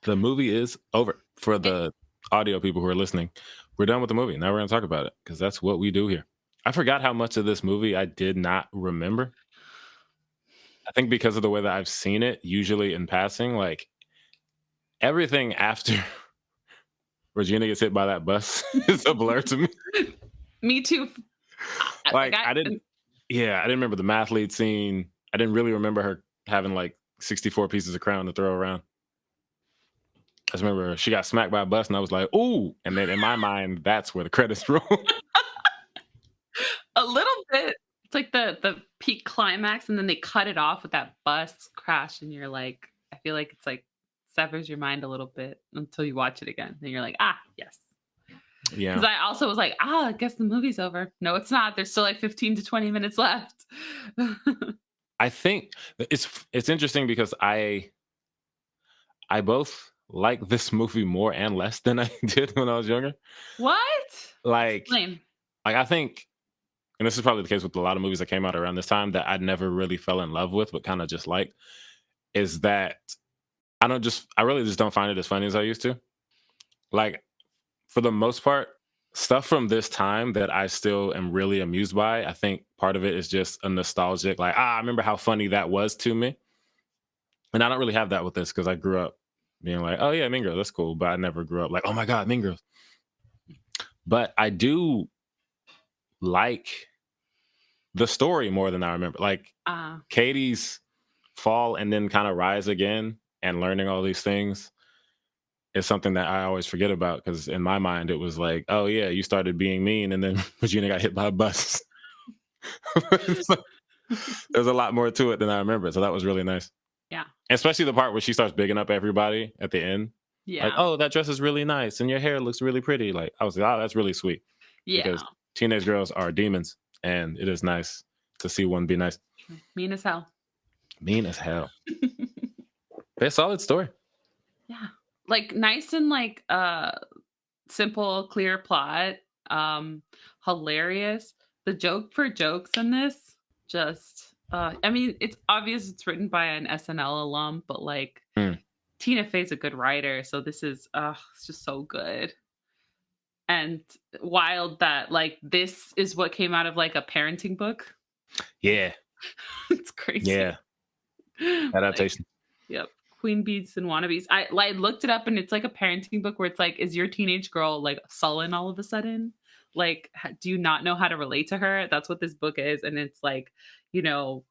The movie is over. For the audio people who are listening, we're done with the movie. Now we're going to talk about it because that's what we do here. I forgot how much of this movie I did not remember. I think because of the way that I've seen it, usually in passing, like everything after Regina gets hit by that bus is a blur to me. Me too. Like I didn't remember the mathlete scene. I didn't really remember her having like 64 pieces of crown to throw around. I just remember she got smacked by a bus and I was like, ooh. And then in my mind, that's where the credits roll. A little bit. It's like the peak climax, and then they cut it off with that bus crash, and you're like, I feel like it's like severs your mind a little bit until you watch it again. Then you're like, yes. Yeah. Because I also was like, I guess the movie's over. No, it's not. There's still like 15 to 20 minutes left. I think it's interesting because I both like this movie more and less than I did when I was younger. What? Like, Explain. I think, and this is probably the case with a lot of movies that came out around this time that I never really fell in love with, but kind of just like, is that I really just don't find it as funny as I used to. Like, for the most part, stuff from this time that I still am really amused by, I think part of it is just a nostalgic, like, I remember how funny that was to me. And I don't really have that with this because I grew up being like, oh yeah, Mean Girls, that's cool. But I never grew up like, oh my God, Mean Girls. But I do like the story more than I remember. Like Katie's fall and then kind of rise again and learning all these things is something that I always forget about because in my mind it was like, oh yeah, you started being mean and then Regina got hit by a bus. So, there's a lot more to it than I remember. So that was really nice. Yeah. Especially the part where she starts bigging up everybody at the end. Yeah. Like, oh, that dress is really nice and your hair looks really pretty. Like, I was like, oh, that's really sweet. Yeah. Because teenage girls are demons and it is nice to see one be nice. Mean as hell. Mean as hell. But a solid story. Yeah. Like nice and like simple, clear plot. Hilarious. The joke for jokes in this just I mean, it's obvious it's written by an SNL alum, but like Tina Fey's a good writer, so this is it's just so good. And wild that like this is what came out of like a parenting book. Yeah. It's crazy. Yeah. Adaptation. Like, yep. Queen Bees and Wannabes. I looked it up and it's like a parenting book where it's like, is your teenage girl like sullen all of a sudden? Like, do you not know how to relate to her? That's what this book is. And it's like, you know,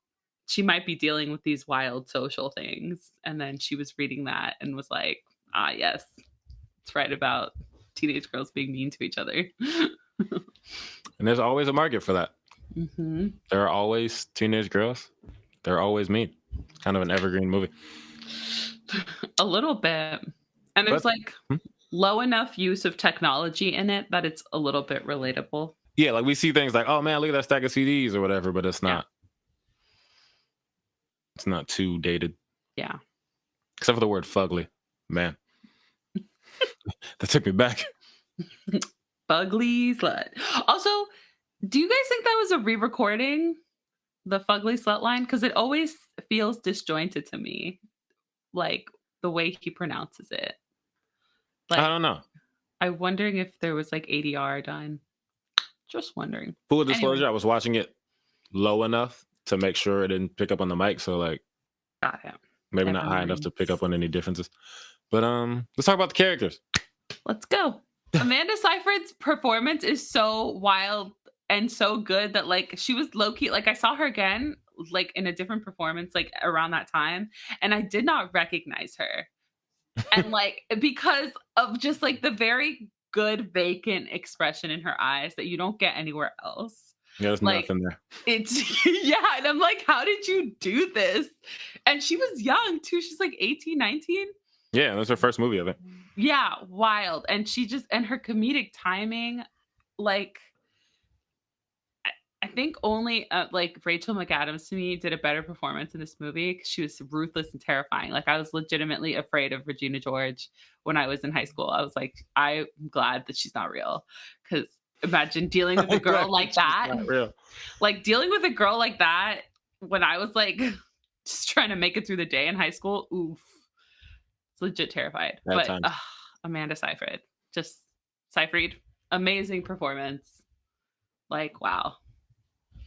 she might be dealing with these wild social things. And then she was reading that and was like, yes, it's right about teenage girls being mean to each other. And there's always a market for that. Mm-hmm. There are always teenage girls. They're always mean. It's kind of an evergreen movie. A little bit. And there's like low enough use of technology in it that it's a little bit relatable. Yeah, like we see things like, oh man, look at that stack of CDs or whatever, but it's not. It's not too dated. Yeah. Except for the word fugly. Man. That took me back. Fugly slut. Also, do you guys think that was a re-recording? The fugly slut line? Because it always feels disjointed to me. Like the way he pronounces it. Like, I don't know. I'm wondering if there was like ADR done. Just wondering. Full disclosure, Anyway. I was watching it low enough to make sure it didn't pick up on the mic. So like Got it. maybe not high enough to pick up on any differences. But let's talk about the characters. Let's go. Amanda Seyfried's performance is so wild and so good that like she was low-key. Like I saw her again like in a different performance like around that time and I did not recognize her. And like because of just like the very good vacant expression in her eyes that you don't get anywhere else. Yeah, there's like, nothing there. It's yeah, and I'm like, how did you do this? And she was young too. She's like 18, 19. Yeah, that was her first movie, I think. Yeah, wild. And she just and her comedic timing, like I think only like Rachel McAdams to me did a better performance in this movie because she was ruthless and terrifying. Like I was legitimately afraid of Regina George when I was in high school. I was like, I'm glad that she's not real because imagine dealing with a girl like that. Like dealing with a girl like that when I was like just trying to make it through the day in high school. Oof, it's legit terrified. But Amanda Seyfried, just Seyfried, amazing performance. Like wow.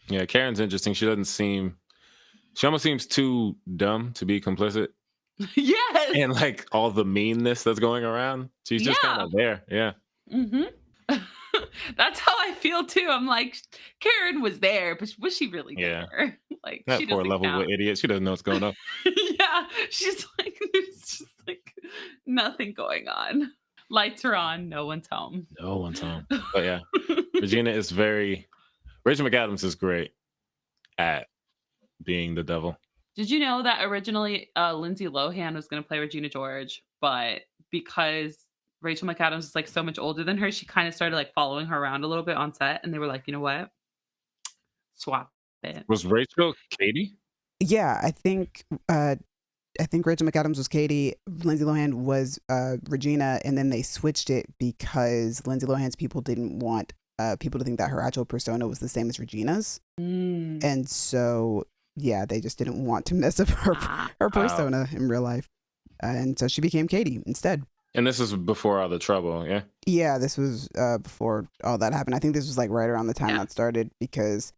Yeah, Karen's interesting. She almost seems too dumb to be complicit. Yes. And like all the meanness that's going around. She's just kind of there. Yeah. Mm-hmm. That's how I feel too. I'm like, Karen was there, but was she really there? Like that she poor lovable idiot. She doesn't know what's going on. Yeah. She's like, there's just like nothing going on. Lights are on, no one's home. No one's home. But yeah. Regina is Rachel McAdams is great at being the devil. Did you know that originally Lindsay Lohan was going to play Regina George, but because Rachel McAdams is like so much older than her, she kind of started like following her around a little bit on set, and they were like, you know what? Swap it. Was Rachel Katie? Yeah, I think Rachel McAdams was Katie, Lindsay Lohan was Regina, and then they switched it because Lindsay Lohan's people didn't want people to think that her actual persona was the same as Regina's. And so, yeah, they just didn't want to mess up her persona in real life. And so she became Katie instead. And this is before all the trouble, yeah? Yeah, this was before all that happened. I think this was like right around the time that started because,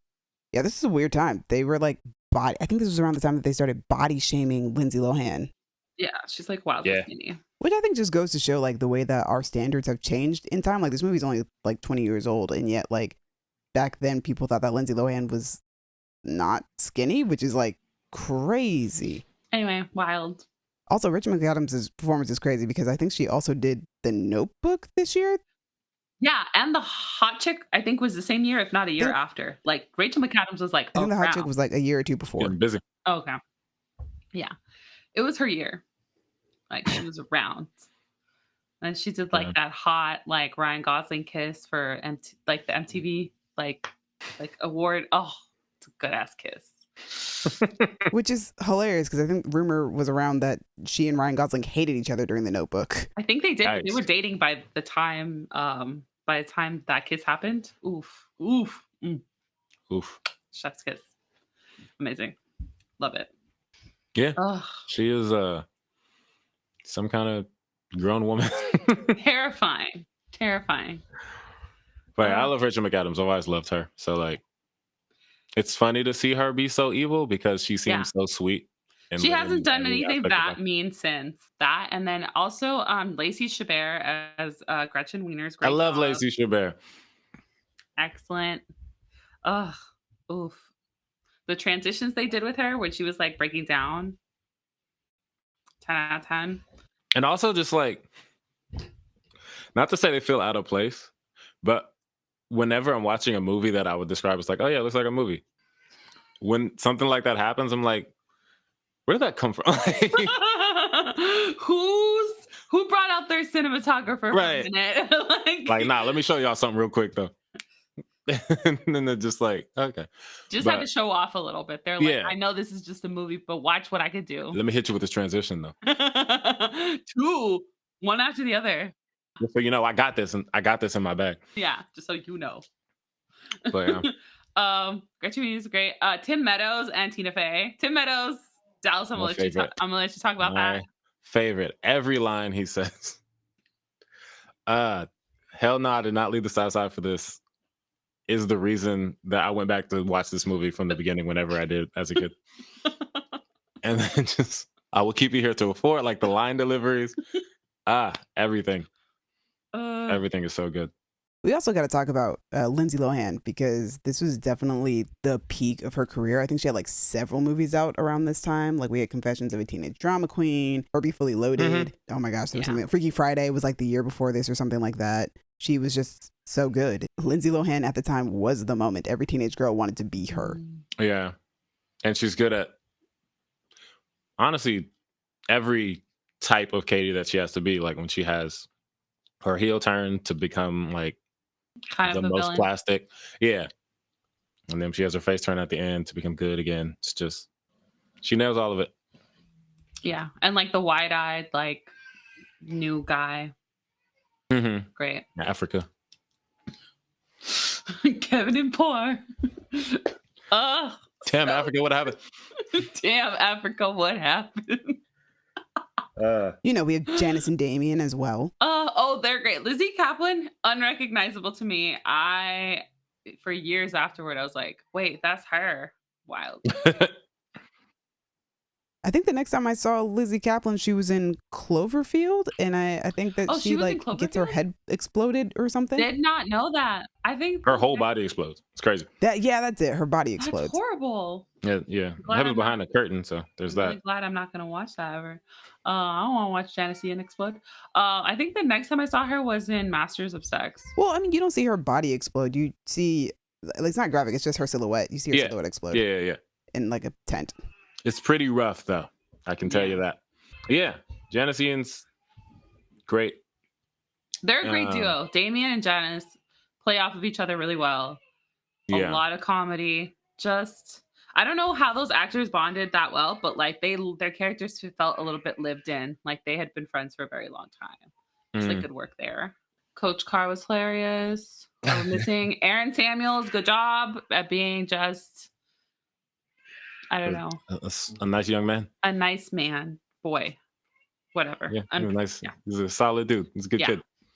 yeah, this is a weird time. They were like, I think this was around the time that they started body shaming Lindsay Lohan. Yeah, she's like wildly skinny. Which I think just goes to show like the way that our standards have changed in time. Like this movie's only like 20 years old, and yet like back then people thought that Lindsay Lohan was not skinny, which is like crazy. Anyway, wild. Also, Rachel McAdams' performance is crazy because I think she also did The Notebook this year. Yeah, and the hot chick I think was the same year, if not a year after. Like Rachel McAdams was like, I think the hot chick was like a year or two before. Busy. Oh, okay. Yeah. It was her year. Like she was around. And she did like that hot like Ryan Gosling kiss for the MTV like award. Oh, it's a good ass kiss. Which is hilarious because I think rumor was around that she and Ryan Gosling hated each other during The Notebook. I think they did. Nice. They were dating by the time that kiss happened. Oof. Chef's kiss. Amazing. Love it. Yeah. Ugh. She is some kind of grown woman. Terrifying. But I love Rachel McAdams. I've always loved her. So like it's funny to see her be so evil because she seems so sweet. She hasn't done anything that mean since that. And then also Lacey Chabert as Gretchen Wiener's great. I love job. Lacey Chabert. Excellent. Ugh. Oof. The transitions they did with her when she was like breaking down. 10 out of 10. And also just like, not to say they feel out of place, but whenever I'm watching a movie that I would describe as like, oh yeah, it looks like a movie. When something like that happens, I'm like, where did that come from? Who brought out their cinematographer for a minute? like, nah, let me show y'all something real quick though. And then they're just like, okay. Had to show off a little bit. They're like, I know this is just a movie, but watch what I could do. Let me hit you with this transition though. Two, one after the other. So you know, I got this in my bag. Yeah, just so you know. But yeah. Gretchen Wiener is great. Tim Meadows and Tina Fey. Tim Meadows, Dallas, I'm gonna let you talk about that. Favorite. Every line he says. Hell no, I did not leave the South Side for this. Is the reason that I went back to watch this movie from the beginning whenever I did as a kid. And then just, I will keep you here till 4, like the line deliveries. Everything. Everything is so good. We also got to talk about Lindsay Lohan because this was definitely the peak of her career. I think she had like several movies out around this time. Like we had Confessions of a Teenage Drama Queen or Be Fully Loaded. Mm-hmm. Oh my gosh, there was something. Freaky Friday was like the year before this or something like that. She was just so good. Lindsay Lohan at the time was the moment. Every teenage girl wanted to be her. Yeah. And she's good at, honestly, every type of Katie that she has to be. Like when she has her heel turn to become like kind the of most villain. plastic. Yeah. And then she has her face turn at the end to become good again. It's just, she nails all of it. Yeah. And like the wide-eyed, like new guy. Mm-hmm. Great. Africa. Kevin and Poor. Damn, Africa, what happened? Damn, Africa, what happened? You know, we have Janice and Damien as well. Oh, they're great. Lizzie Kaplan, unrecognizable to me. For years afterward, I was like, wait, that's her. Wild. I think the next time I saw Lizzie Kaplan, she was in Cloverfield, and I think that she like gets her head exploded or something. Did not know that. I think her whole body explodes. It's crazy. That's it. Her body explodes. That's horrible. Yeah. It happens behind the curtain, so there's I'm that. really glad I'm not gonna watch that ever. I don't want to watch Janice Ian explode. I think the next time I saw her was in Masters of Sex. Well, I mean, you don't see her body explode. You see, it's not graphic. It's just her silhouette. You see her silhouette explode. Yeah. In like a tent. It's pretty rough, though. I can tell you that. Yeah, Janice Ian's great. They're a great Um, duo. Damien and Janice play off of each other really well. A yeah. lot of comedy. Just I don't know how those actors bonded that well, but like their characters felt a little bit lived in, like they had been friends for a very long time. Just like Mm. good work there. Coach Carr was hilarious. We're missing Aaron Samuels. Good job at being just I don't know, A nice young man. a nice man, boy, whatever. Yeah, he's a nice. Yeah. He's a solid dude. He's a good Yeah.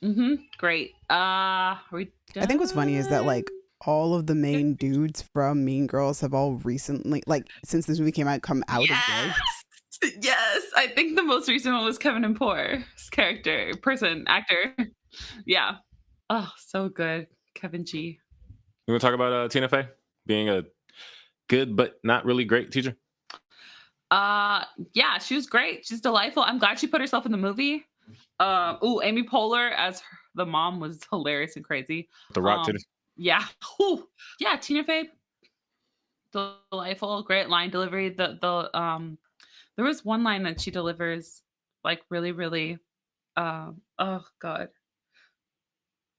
kid. Great. Are we done? I think what's funny is that like all of the main dudes from Mean Girls have all recently, like since this movie came out, come out of gay. Yes, I think the most recent one was Kevin and Poor's actor. Yeah. Oh, so good. Kevin G. You want to talk about Tina Fey being a good but not really great teacher? Yeah, she was great. She's delightful. I'm glad she put herself in the movie. Amy Poehler as the mom was hilarious and crazy. The rock titties. Yeah. Ooh. Yeah, Tina Fey, delightful, great line delivery. There was one line that she delivers like really, really oh god.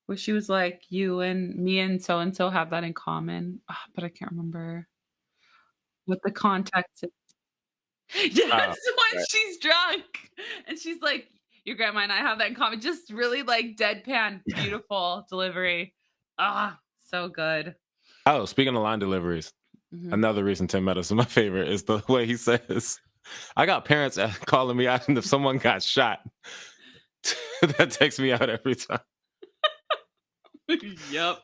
Where she was like, you and me and so have that in common. But I can't remember what the context is. Yes, when she's drunk and she's like, your grandma and I have that in common. Just really like deadpan, beautiful delivery. So good. Oh, speaking of line deliveries, another reason Tim Meadows is my favorite is the way he says, I got parents calling me out, and if someone got shot, that takes me out every time. Yep.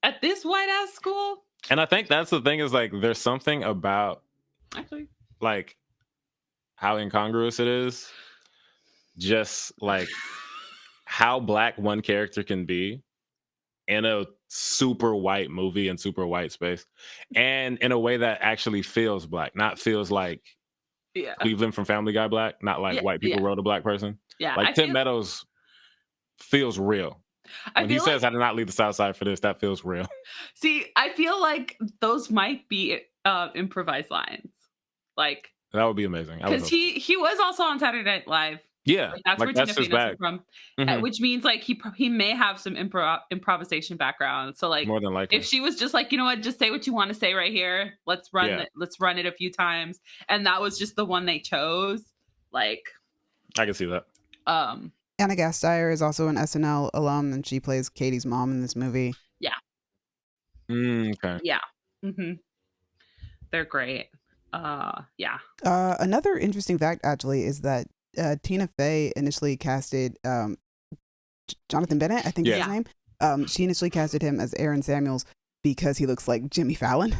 At this white ass school. And I think that's the thing is like, there's something about Actually, like how incongruous it is. Just like how black one character can be in a super white movie and super white space, and in a way that actually feels black, not feels like Cleveland from Family Guy black, not like white people wrote a black person. Yeah, like I Tim feel- Meadows feels real. I When he feel says, "I did not leave the South Side for this," that feels real. See, I feel like those might be improvised lines. Like, That would be amazing. I would because hope. he was also on Saturday Night Live. Yeah, Like, that's like, where that's Tina his Fey knows bag. him from. Mhm. Which means like he may have some improvisation background. So like More than likely. if she was just like, you know what, just say what you want to say right here. Let's run Yeah. it. Let's run it a few times. And that was just the one they chose. Like, I can see that. Anna Gasteyer is also an SNL alum, and she plays Katie's mom in this movie. yeah. Okay. Yeah. They're great. Yeah. Another interesting fact, actually, is that Tina Fey initially casted Jonathan Bennett, I think is his name. She initially casted him as Aaron Samuels because he looks like Jimmy Fallon.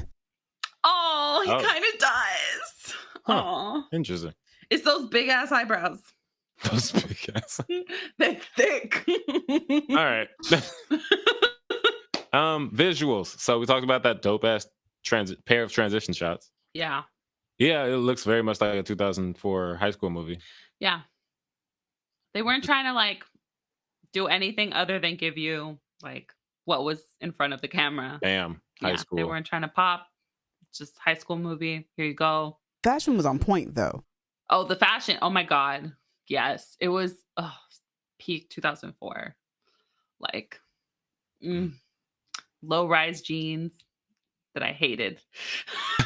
Oh, he Oh. kind of does. Huh. Oh, Interesting. it's those big ass eyebrows. Those big ass. They're thick. All right. Visuals. So we talked about that dope ass pair of transition shots. Yeah. Yeah, it looks very much like a 2004 high school movie. Yeah. They weren't trying to like do anything other than give you like what was in front of the camera. Bam. High They school. weren't trying to pop. Just high school movie. Here you go. Fashion was on point, though. Oh, the fashion. Oh my God. Yes. It was peak 2004. Like low rise jeans that I hated.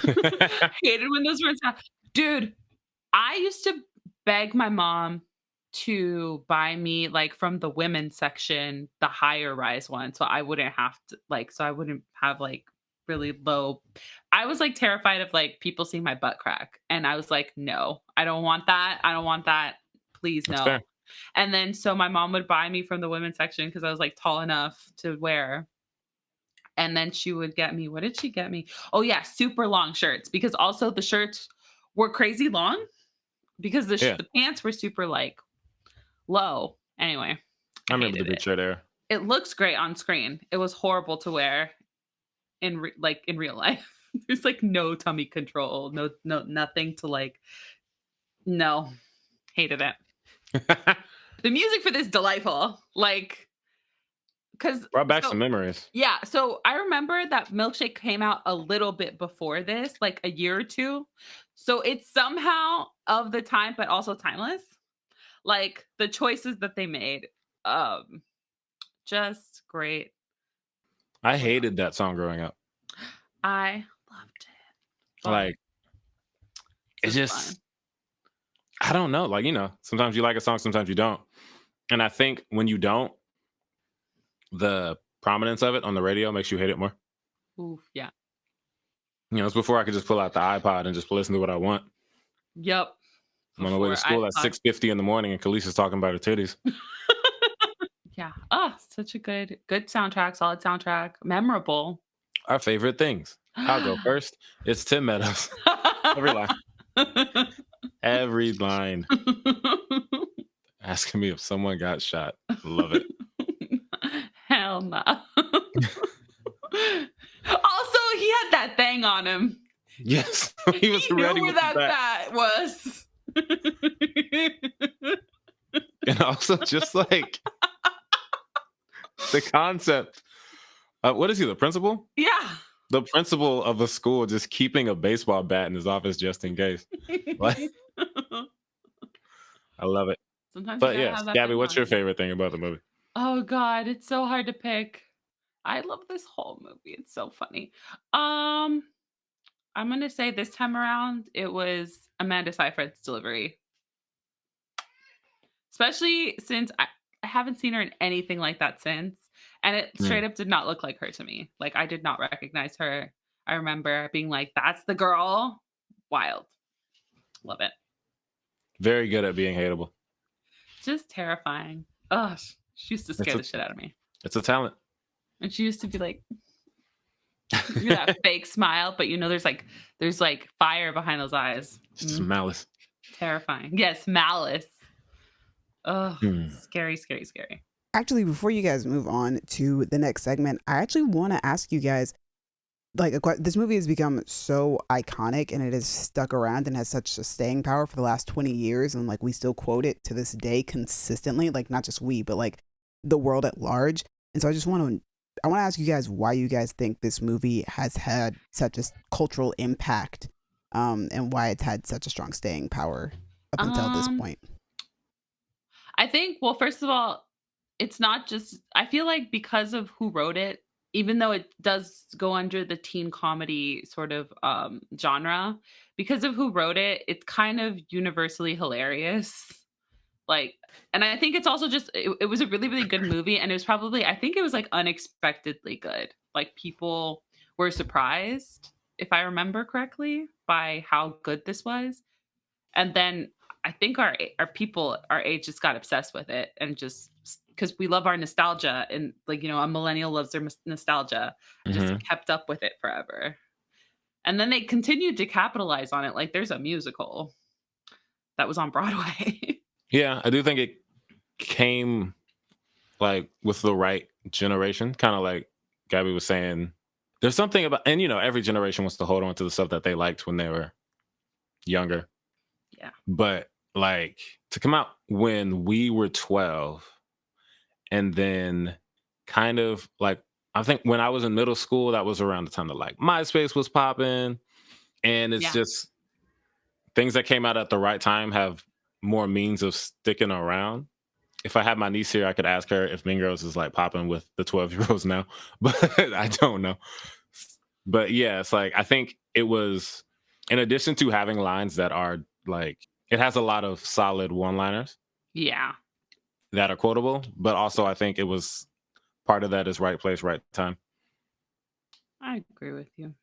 Hated when those were dude. I used to beg my mom to buy me like from the women's section the higher rise one, so I wouldn't have to so I wouldn't have like really low. I was like terrified of like people seeing my butt crack, and I was like, no, I don't want that. I don't want that. Please That's no. fair. And then so my mom would buy me from the women's section because I was like tall enough to wear. And then she would get me, what did she get me? Oh yeah, super long shirts, because also the shirts were crazy long because the pants were super like low. Anyway, I remember the hated big shirt era. it looks great on screen. It was horrible to wear in real life. There's like no tummy control, no nothing to like. No, hated it. The music for this delightful, like, because Brought back some memories. Yeah, so I remember that Milkshake came out a little bit before this, like a year or two. So it's somehow of the time, but also timeless. Like the choices that they made. Just great. I hated that song growing up. I loved it. But Like, it's just, I don't know. Like, sometimes you like a song, sometimes you don't. And I think when you don't, the prominence of it on the radio makes you hate it more. Oof, yeah. It's before I could just pull out the iPod and just listen to what I want. Yep. I'm on the way to school at 6:50 in the morning and Khaleesi's talking about her titties. Yeah. Such a good soundtrack, solid soundtrack, memorable. Our favorite things. I'll go first. It's Tim Meadows. Every line. Every line. Asking me if someone got shot. Love it. Hell no. Also, he had that thing on him. Yes. He was He ready knew where with that the bat. bat was. And also just like the concept of, what is he, the principal? Yeah. The principal of a school just keeping a baseball bat in his office just in case. Like, I love it. Sometimes you But gotta yes, have that Gabby, thing what's on your you. favorite thing about the movie? Oh God, it's so hard to pick. I love this whole movie. It's so funny. I'm gonna say this time around it was Amanda Seyfried's delivery. Especially since I haven't seen her in anything like that since. And it straight up did not look like her to me. Like, I did not recognize her. I remember being like, that's the girl. Wild. Love it. Very good at being hateable. Just terrifying. Ugh. She used to scare the shit out of me. It's a talent. And she used to be like, that fake smile, but there's like fire behind those eyes. It's just malice. Terrifying. Yes, malice. Ugh. Scary, scary, scary. Actually, before you guys move on to the next segment, I actually want to ask you guys, like, this movie has become so iconic and it has stuck around and has such a staying power for the last 20 years. And like, we still quote it to this day consistently, like not just we, but like the world at large. And so I want to ask you guys why you guys think this movie has had such a cultural impact, and why it's had such a strong staying power up until this point. I think, well, first of all, it's not just, I feel like because of who wrote it, even though it does go under the teen comedy sort of genre, because of who wrote it, it's kind of universally hilarious. Like, and I think it's also just, it was a really, really good movie. And it was probably, I think it was like unexpectedly good. Like, people were surprised, if I remember correctly, by how good this was. And then I think our people our age just got obsessed with it, and just because we love our nostalgia, and like, a millennial loves their nostalgia, just kept up with it forever. And then they continued to capitalize on it. Like, there's a musical that was on Broadway. Yeah, I do think it came like with the right generation, kind of like Gabby was saying. There's something about, and every generation wants to hold on to the stuff that they liked when they were younger. Yeah. But like, to come out when we were 12, and then kind of like, I think when I was in middle school, that was around the time that like MySpace was popping. And it's just things that came out at the right time have more means of sticking around. If I had my niece here, I could ask her if Mean Girls is like popping with the 12-year-olds now, but I don't know. But yeah, it's like, I think it was, in addition to having lines that are like, it has a lot of solid one-liners. Yeah. That are quotable, but also I think it was part of that is right place, right time. I agree with you.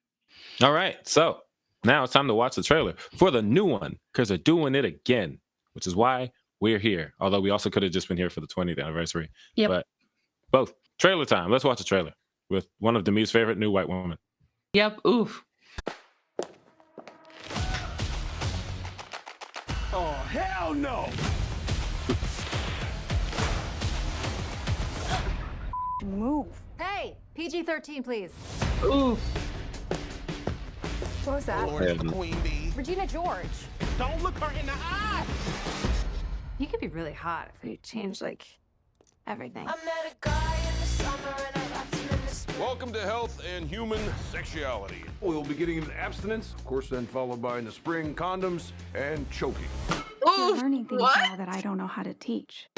All right, so now it's time to watch the trailer for the new one, because they're doing it again, which is why we're here. Although we also could have just been here for the 20th anniversary. Yep. But both. Trailer time. Let's watch the trailer with one of Demi's favorite new white women. Yep. Oof. Oh, hell no! Move. Hey, PG-13, please. Oof. What was that? Lord, it's the queen bee. Regina George. Don't look her in the eye! You could be really hot if we changed, like, everything. Welcome to Health and Human Sexuality. We'll be getting into abstinence, of course, then followed by in the spring condoms and choking. You're learning things now that I don't know how to teach.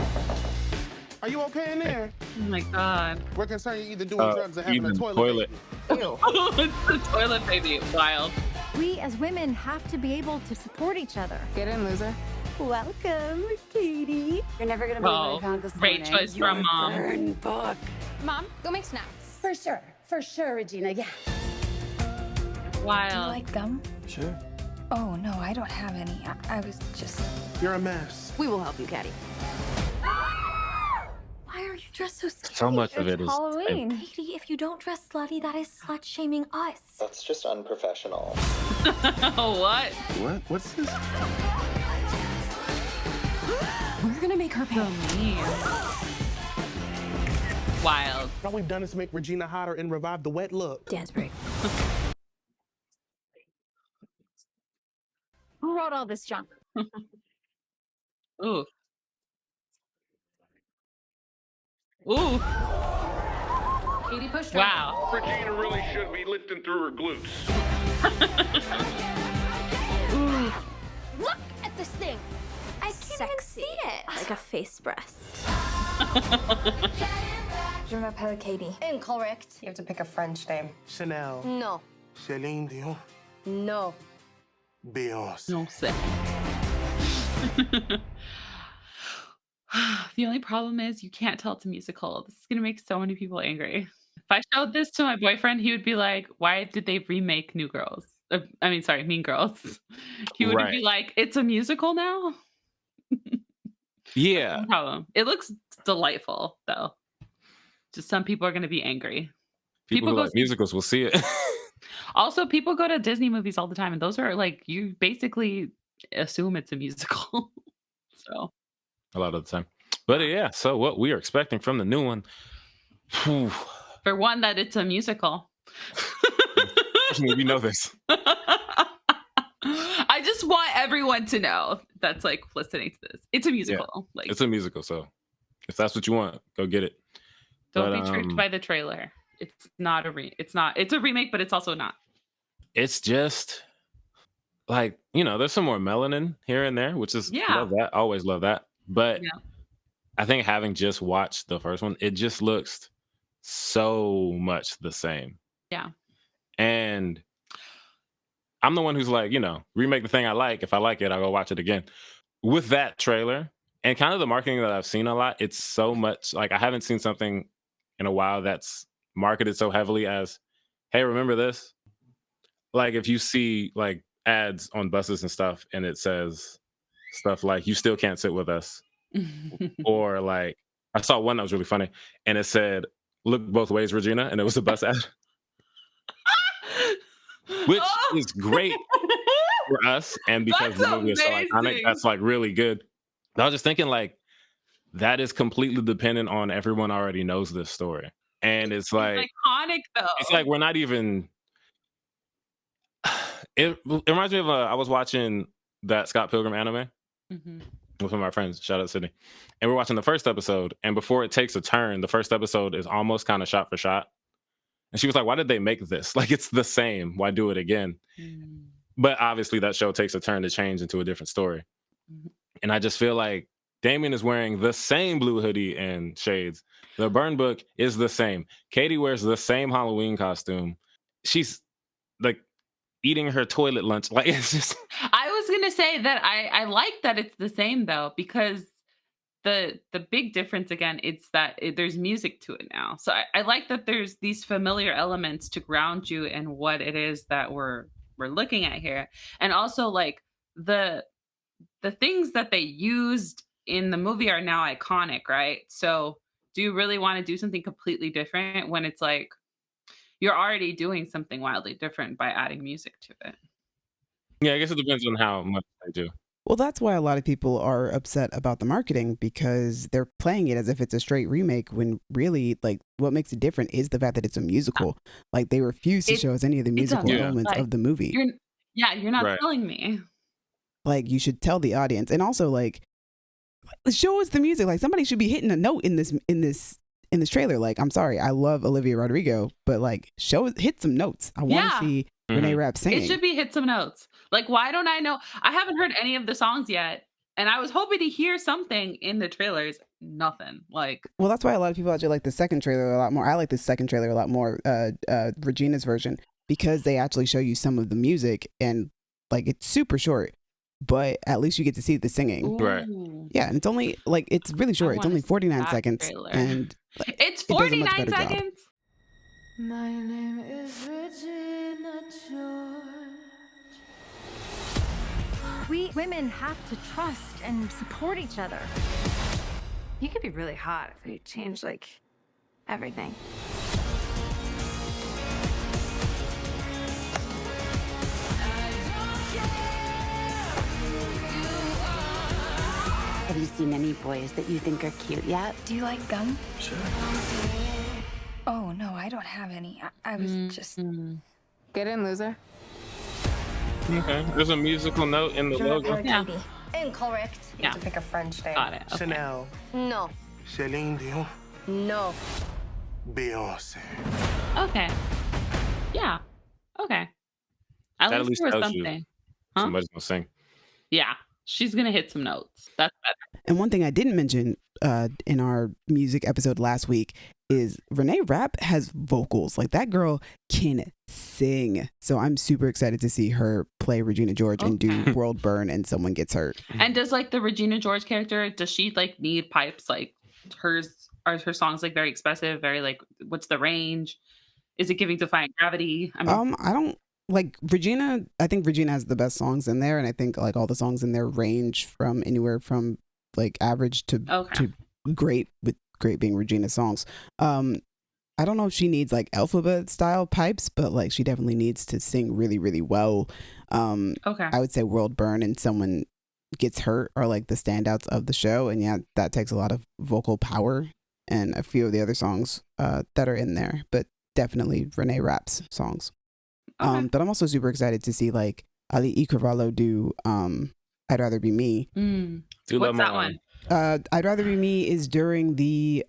Are you okay in there? Oh my God. We're concerned you're either doing drugs or having a Even toilet. toilet. Ew. It's the toilet baby. Wild. We as women have to be able to support each other. Get in, loser. Welcome, Katie. You're never gonna believe what I Oh, found this great morning. choice from mom. Burn book. Mom, go make snacks. For sure, Regina. Yeah. Wild. Do you like gum? Sure. Oh no, I don't have any. I was just. You're a mess. We will help you, Caddy. Why are you dressed so scary? So much of it is Halloween. Katie, if you don't dress slutty, that is slut shaming us. That's just unprofessional. What? What? What's this? We're gonna make her pay. So mean. Wild. All we've done is make Regina hotter and revive the wet look. Dance break. Who wrote all this junk? Ooh. Ooh. Katie pushed Wow. Regina really should be lifting through her glutes. Look at this thing. I can't even see it. Like a face breast. Je m'appelle Katie. Incorrect. You have to pick a French name. Chanel. No. Celine Dion. No. Beyonce. No say. The only problem is you can't tell it's a musical. This is gonna make so many people angry. If I showed this to my boyfriend, he would be like, "Why did they remake New Girls? Mean Girls." He would be Right. like, "It's a musical now." Yeah. No problem. It looks delightful though. Just some people are gonna be angry. People who go like musicals will see it. Also, people go to Disney movies all the time, and those are like you basically assume it's a musical. So A lot of the time. But yeah, so what we are expecting from the new one. Whew. for one, that it's a musical. Fortunately, we know this. I just want everyone to know that's like listening to this. It's a musical. Like, It's a musical, so if that's what you want, go get it. don't But, be tricked by the trailer. It's not a It's not. It's a remake, but it's also not. it's just like, there's some more melanin here and there, which is Yeah. love that. Always love that. But Yeah. I think having just watched the first one, it just looks so much the same. Yeah. And I'm the one who's like, remake the thing I like. If I like it, I'll go watch it again. With that trailer and kind of the marketing that I've seen a lot, it's so much like I haven't seen something in a while that's marketed so heavily as, hey, remember this? Like if you see like ads on buses and stuff and it says stuff like, you still can't sit with us. Or like, I saw one that was really funny and it said, look both ways, Regina. And it was a bus ad. Which is great for us, and because That's the movie is so iconic, amazing. that's like really good. But I was just thinking, like, that is completely dependent on everyone already knows this story, and it's like Iconic though. it's like we're not even. It reminds me of I was watching that Scott Pilgrim anime Mhm. with one of my friends. Shout out Sydney, and we're watching the first episode, and before it takes a turn, the first episode is almost kind of shot for shot. And she was like, why did they make this? Like, it's the same. Why do it again? But obviously, that show takes a turn to change into a different story. And I just feel like Damien is wearing the same blue hoodie and shades. The burn book is the same. Katie wears the same Halloween costume. She's like eating her toilet lunch. Like, it's just. I was gonna say that I like that it's the same though, because the big difference again, it's that there's music to it now. So I like that there's these familiar elements to ground you in what it is that we're looking at here, and also like the things that they used in the movie are now iconic, right? So do you really want to do something completely different when it's like you're already doing something wildly different by adding music to it? Yeah, I guess it depends on how much they do. Well, that's why a lot of people are upset about the marketing, because they're playing it as if it's a straight remake when really, like, what makes it different is the fact that it's a musical. Like, they refuse to show us any of the musical elements of the movie. You're not Right. telling me. Like, you should tell the audience, and also like show us the music. Like, somebody should be hitting a note in this trailer. Like, I'm sorry, I love Olivia Rodrigo, but like, hit some notes. I want to see Renee Rapp singing. It should be hit some notes. Like, why don't I know? I haven't heard any of the songs yet. And I was hoping to hear something in the trailers. Nothing. Like, Well, that's why a lot of people actually like the second trailer a lot more. I like the second trailer a lot more, Regina's version, because they actually show you some of the music and like it's super short, but at least you get to see the singing. Right. ooh, Yeah, and it's only like it's really I short. It's want to only see 49 that seconds, trailer. and It's it does a much 49 better job. seconds. My name is Regina George. We women have to trust and support each other. You could be really hot if we change like everything. Have you seen any boys that you think are cute yet? Do you like gum? Sure. Oh, no, I don't have any. I was just. Get in, loser. Okay. There's a musical note in the logo. Yeah. Incorrect. You have to pick a French name. Got it. Okay. Chanel. No. Celine Dion. No. Beyonce. Okay. Yeah. Okay. At That at least least there was tells you something. Huh? somebody's gonna sing. Yeah. She's going to hit some notes. That's better. And one thing I didn't mention in our music episode last week is Renee Rapp has vocals. Like that girl can sing. So I'm super excited to see her play Regina George and do World Burn and Someone Gets Hurt. And does like the Regina George character, does she like need pipes? Like are her songs like very expressive? Very like, what's the range? Is it giving Defying Gravity? I mean, I don't like Regina. I think Regina has the best songs in there, and I think like all the songs in there range from anywhere from like average to great, with great being Regina's songs. I don't know if she needs like alphabet style pipes, but like she definitely needs to sing really, really well. I would say World Burn and Someone Gets Hurt are like the standouts of the show, and yeah, that takes a lot of vocal power and a few of the other songs that are in there, but definitely Renee Rapp's songs. But I'm also super excited to see like Ali E. Carvalho do I'd Rather Be Me. What's that one? I'd Rather Be Me is during the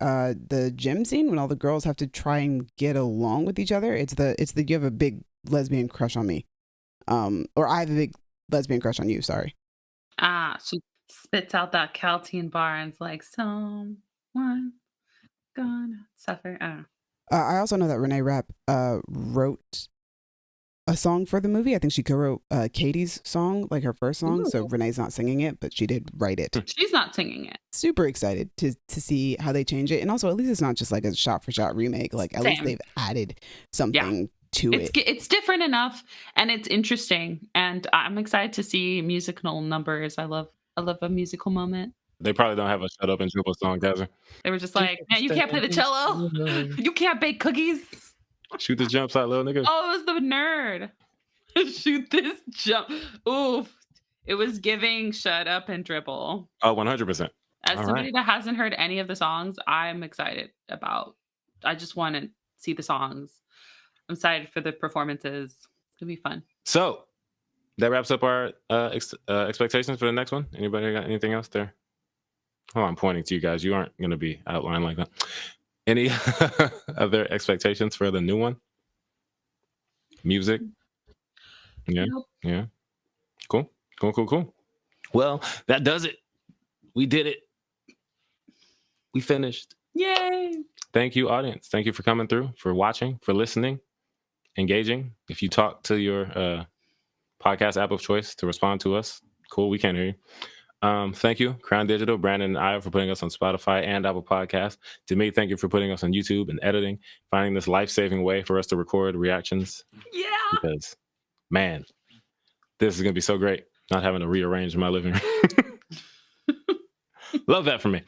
gym scene when all the girls have to try and get along with each other. It's the you have a big lesbian crush on me, or I have a big lesbian crush on you. Sorry. She spits out that Caltine bar and it's like, someone gonna suffer. I don't know. I also know that Renee Rapp wrote a song for the movie. I think she co-wrote Katie's song, like her first song. So Renee's not singing it, but she did write it. She's not singing it. Super excited to see how they change it. And also, at least it's not just like a shot-for-shot remake. Like, at least they've added something to it. It's different enough, and it's interesting. And I'm excited to see musical numbers. I love a musical moment. They probably don't have a Shut Up and Dribble song, Kaiser. They were just like, man, you can't play the cello. You can't bake cookies. Shoot this jump shot, little nigga. Oh, it was the nerd. Shoot this jump. Oof. It was giving Shut Up and Dribble. Oh, 100%. As somebody that hasn't heard any of the songs, I'm excited about. I just want to see the songs. I'm excited for the performances. It's going to be fun. So that wraps up our expectations for the next one. Anybody got anything else there? Oh, I'm pointing to you guys. You aren't going to be outlined like that. Any other expectations for the new one? Music? Yeah. Nope. Yeah. Cool. Well, that does it. We did it. We finished. Yay. Thank you, audience. Thank you for coming through, for watching, for listening, engaging. If you talk to your podcast app of choice to respond to us, cool. We can't hear you. Thank you, Crown Digital, Brandon, and Aya for putting us on Spotify and Apple Podcasts. To me, thank you for putting us on YouTube and editing, finding this life-saving way for us to record reactions. Yeah. Because, man, this is going to be so great, not having to rearrange my living room. Love that for me.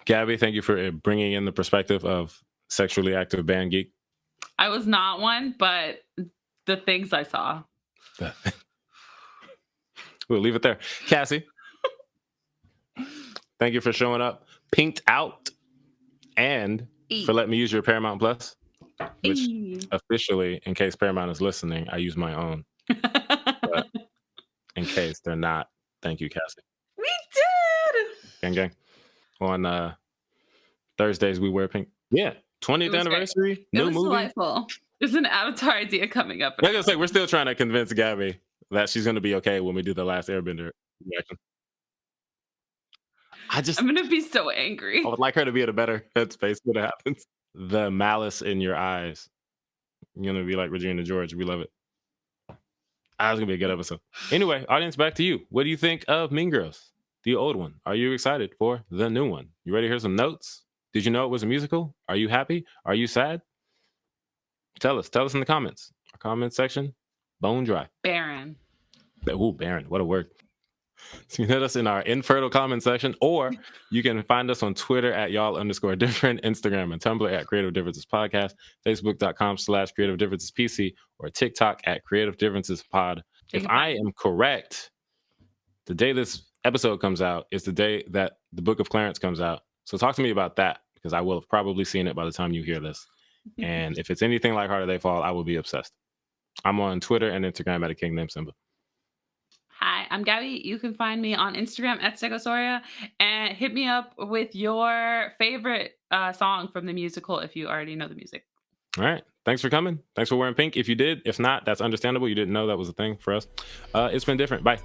Gabby, thank you for bringing in the perspective of sexually active band geek. I was not one, but the things I saw. We'll leave it there. Cassie, thank you for showing up pinked out and for letting me use your Paramount Plus, which officially, in case Paramount is listening, I use my own. But in case they're not, thank you, Cassie. We did! Gang. On Thursdays, we wear pink. Yeah, 20th anniversary, new movie. Delightful. There's an Avatar idea coming up. Like I say, we're still trying to convince Gabby that she's going to be okay when we do the last Airbender reaction. I'm gonna be so angry. I would like her to be in a better headspace when it happens. The malice in your eyes. You're gonna be like Regina George. We love it. That's gonna be a good episode. Anyway, audience, back to you. What do you think of Mean Girls, the old one? Are you excited for the new one? You ready to hear some notes? Did you know it was a musical? Are you happy? Are you sad? Tell us in the comments. Our comment section, bone dry. Barren. Ooh, barren. What a word. So you can hit us in our infertile comment section, or you can find us on Twitter at y'all_different, Instagram and Tumblr at Creative Differences Podcast, Facebook.com/Creative Differences PC, or TikTok at Creative Differences Pod. If I am correct, the day this episode comes out is the day that the Book of Clarence comes out. So talk to me about that, because I will have probably seen it by the time you hear this. And if it's anything like Harder They Fall, I will be obsessed. I'm on Twitter and Instagram at a king named Simba. Hi, I'm Gabby. You can find me on Instagram at Stegosaurus, and hit me up with your favorite song from the musical if you already know the music. All right. Thanks for coming. Thanks for wearing pink. If you did, if not, that's understandable. You didn't know that was a thing for us. It's been different. Bye.